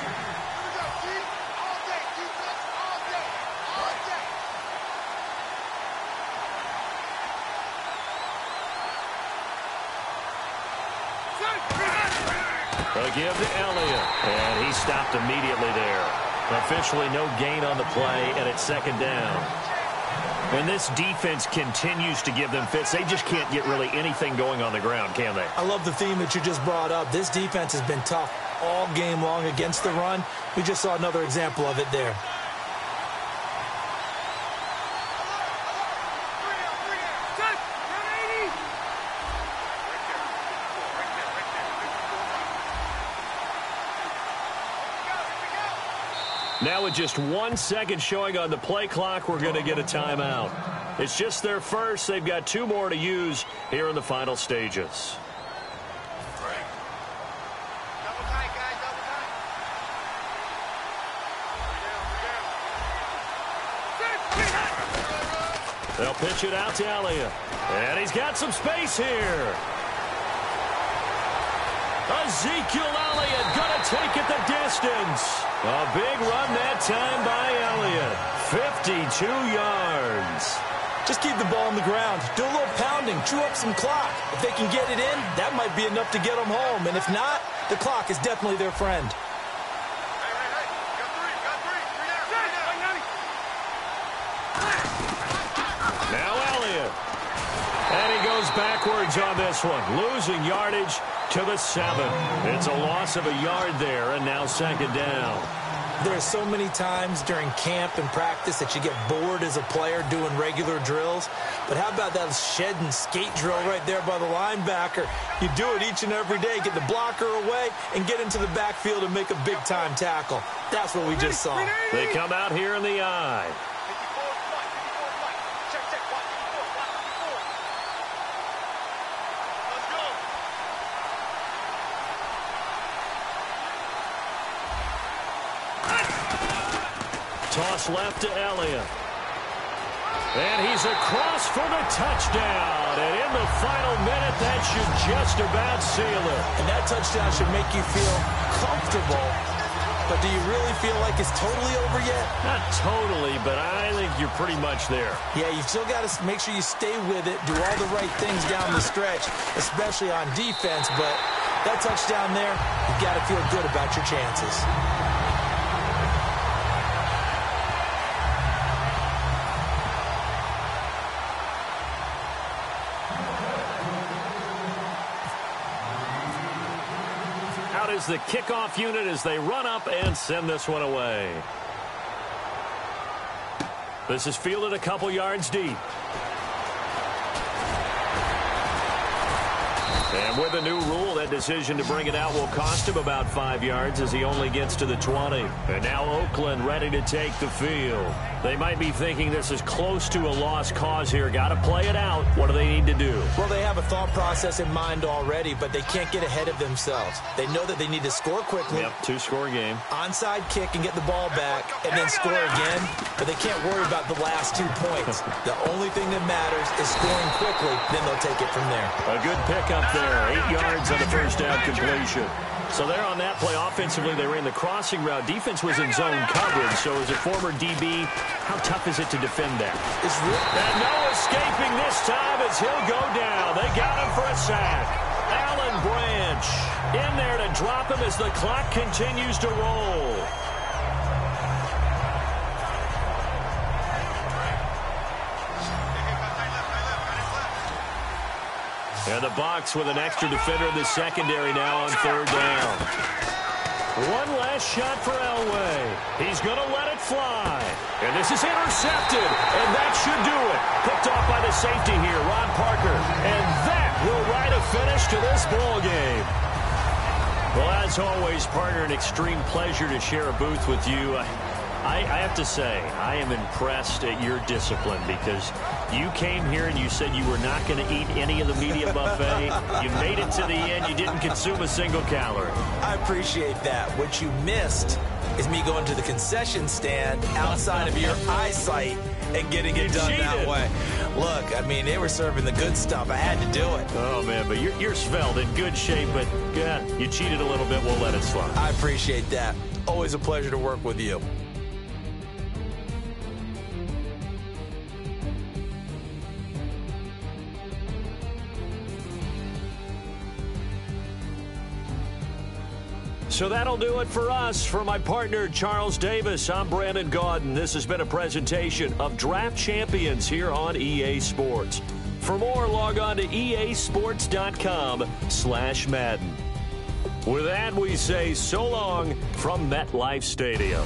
A give to Elliott, and he stopped immediately there. Officially no gain on the play, and it's second down. And this defense continues to give them fits. They just can't get really anything going on the ground, can they? I love the theme that you just brought up. This defense has been tough all game long against the run. We just saw another example of it there. Now with just 1 second showing on the play clock, we're going to get a timeout. It's just their first. They've got 2 more to use here in the final stages. They'll pitch it out to Elliott. And he's got some space here. Ezekiel Elliott going to take it the distance. A big run that time by Elliott. 52 yards. Just keep the ball on the ground. Do a little pounding. Chew up some clock. If they can get it in, that might be enough to get them home. And if not, the clock is definitely their friend. Now Elliott. And he goes backwards on this one. Losing yardage to the 7. It's a loss of a yard there, and now second down. There are so many times during camp and practice that you get bored as a player doing regular drills. But how about that shed and skate drill right there by the linebacker? You do it each and every day. Get the blocker away and get into the backfield and make a big-time tackle. That's what we just saw. They come out here in the eye. Toss left to Elliott. And he's across for the touchdown. And in the final minute, that should just about seal it. And that touchdown should make you feel comfortable. But do you really feel like it's totally over yet? Not totally, but I think you're pretty much there. Yeah, you still got to make sure you stay with it, do all the right things down the stretch, especially on defense. But that touchdown there, you've got to feel good about your chances. Is the kickoff unit as they run up and send this one away. This is fielded a couple yards deep. And with the new rule, that decision to bring it out will cost him about 5 yards as he only gets to the 20. And now Oakland ready to take the field. They might be thinking this is close to a lost cause here. Got to play it out. What do they need to do? Well, they have a thought process in mind already, but they can't get ahead of themselves. They know that they need to score quickly. Yep, 2-score game. Onside kick and get the ball back and then score again, but they can't worry about the last 2 points. The only thing that matters is scoring quickly, then they'll take it from there. A good pickup there. 8 yards on the first down completion. So there on that play, offensively, they ran the crossing route. Defense was in zone coverage. So as a former DB, how tough is it to defend that? And no escaping this time as he'll go down. They got him for a sack. Alan Branch in there to drop him as the clock continues to roll. And the Bucs with an extra defender in the secondary now on third down. One last shot for Elway. He's going to let it fly. And this is intercepted. And that should do it. Picked off by the safety here, Ron Parker. And that will write a finish to this ball game. Well, as always, partner, an extreme pleasure to share a booth with you. I have to say, I am impressed at your discipline because you came here and you said you were not going to eat any of the media buffet. You made it to the end. You didn't consume a single calorie. I appreciate that. What you missed is me going to the concession stand outside of your eyesight and getting it done that way. Look, I mean, they were serving the good stuff. I had to do it. Oh, man, but you're svelte, in good shape, but yeah, you cheated a little bit. We'll let it slide. I appreciate that. Always a pleasure to work with you. So that'll do it for us. For my partner, Charles Davis, I'm Brandon Gaudin. This has been a presentation of Draft Champions here on EA Sports. For more, log on to easports.com/Madden. With that, we say so long from MetLife Stadium.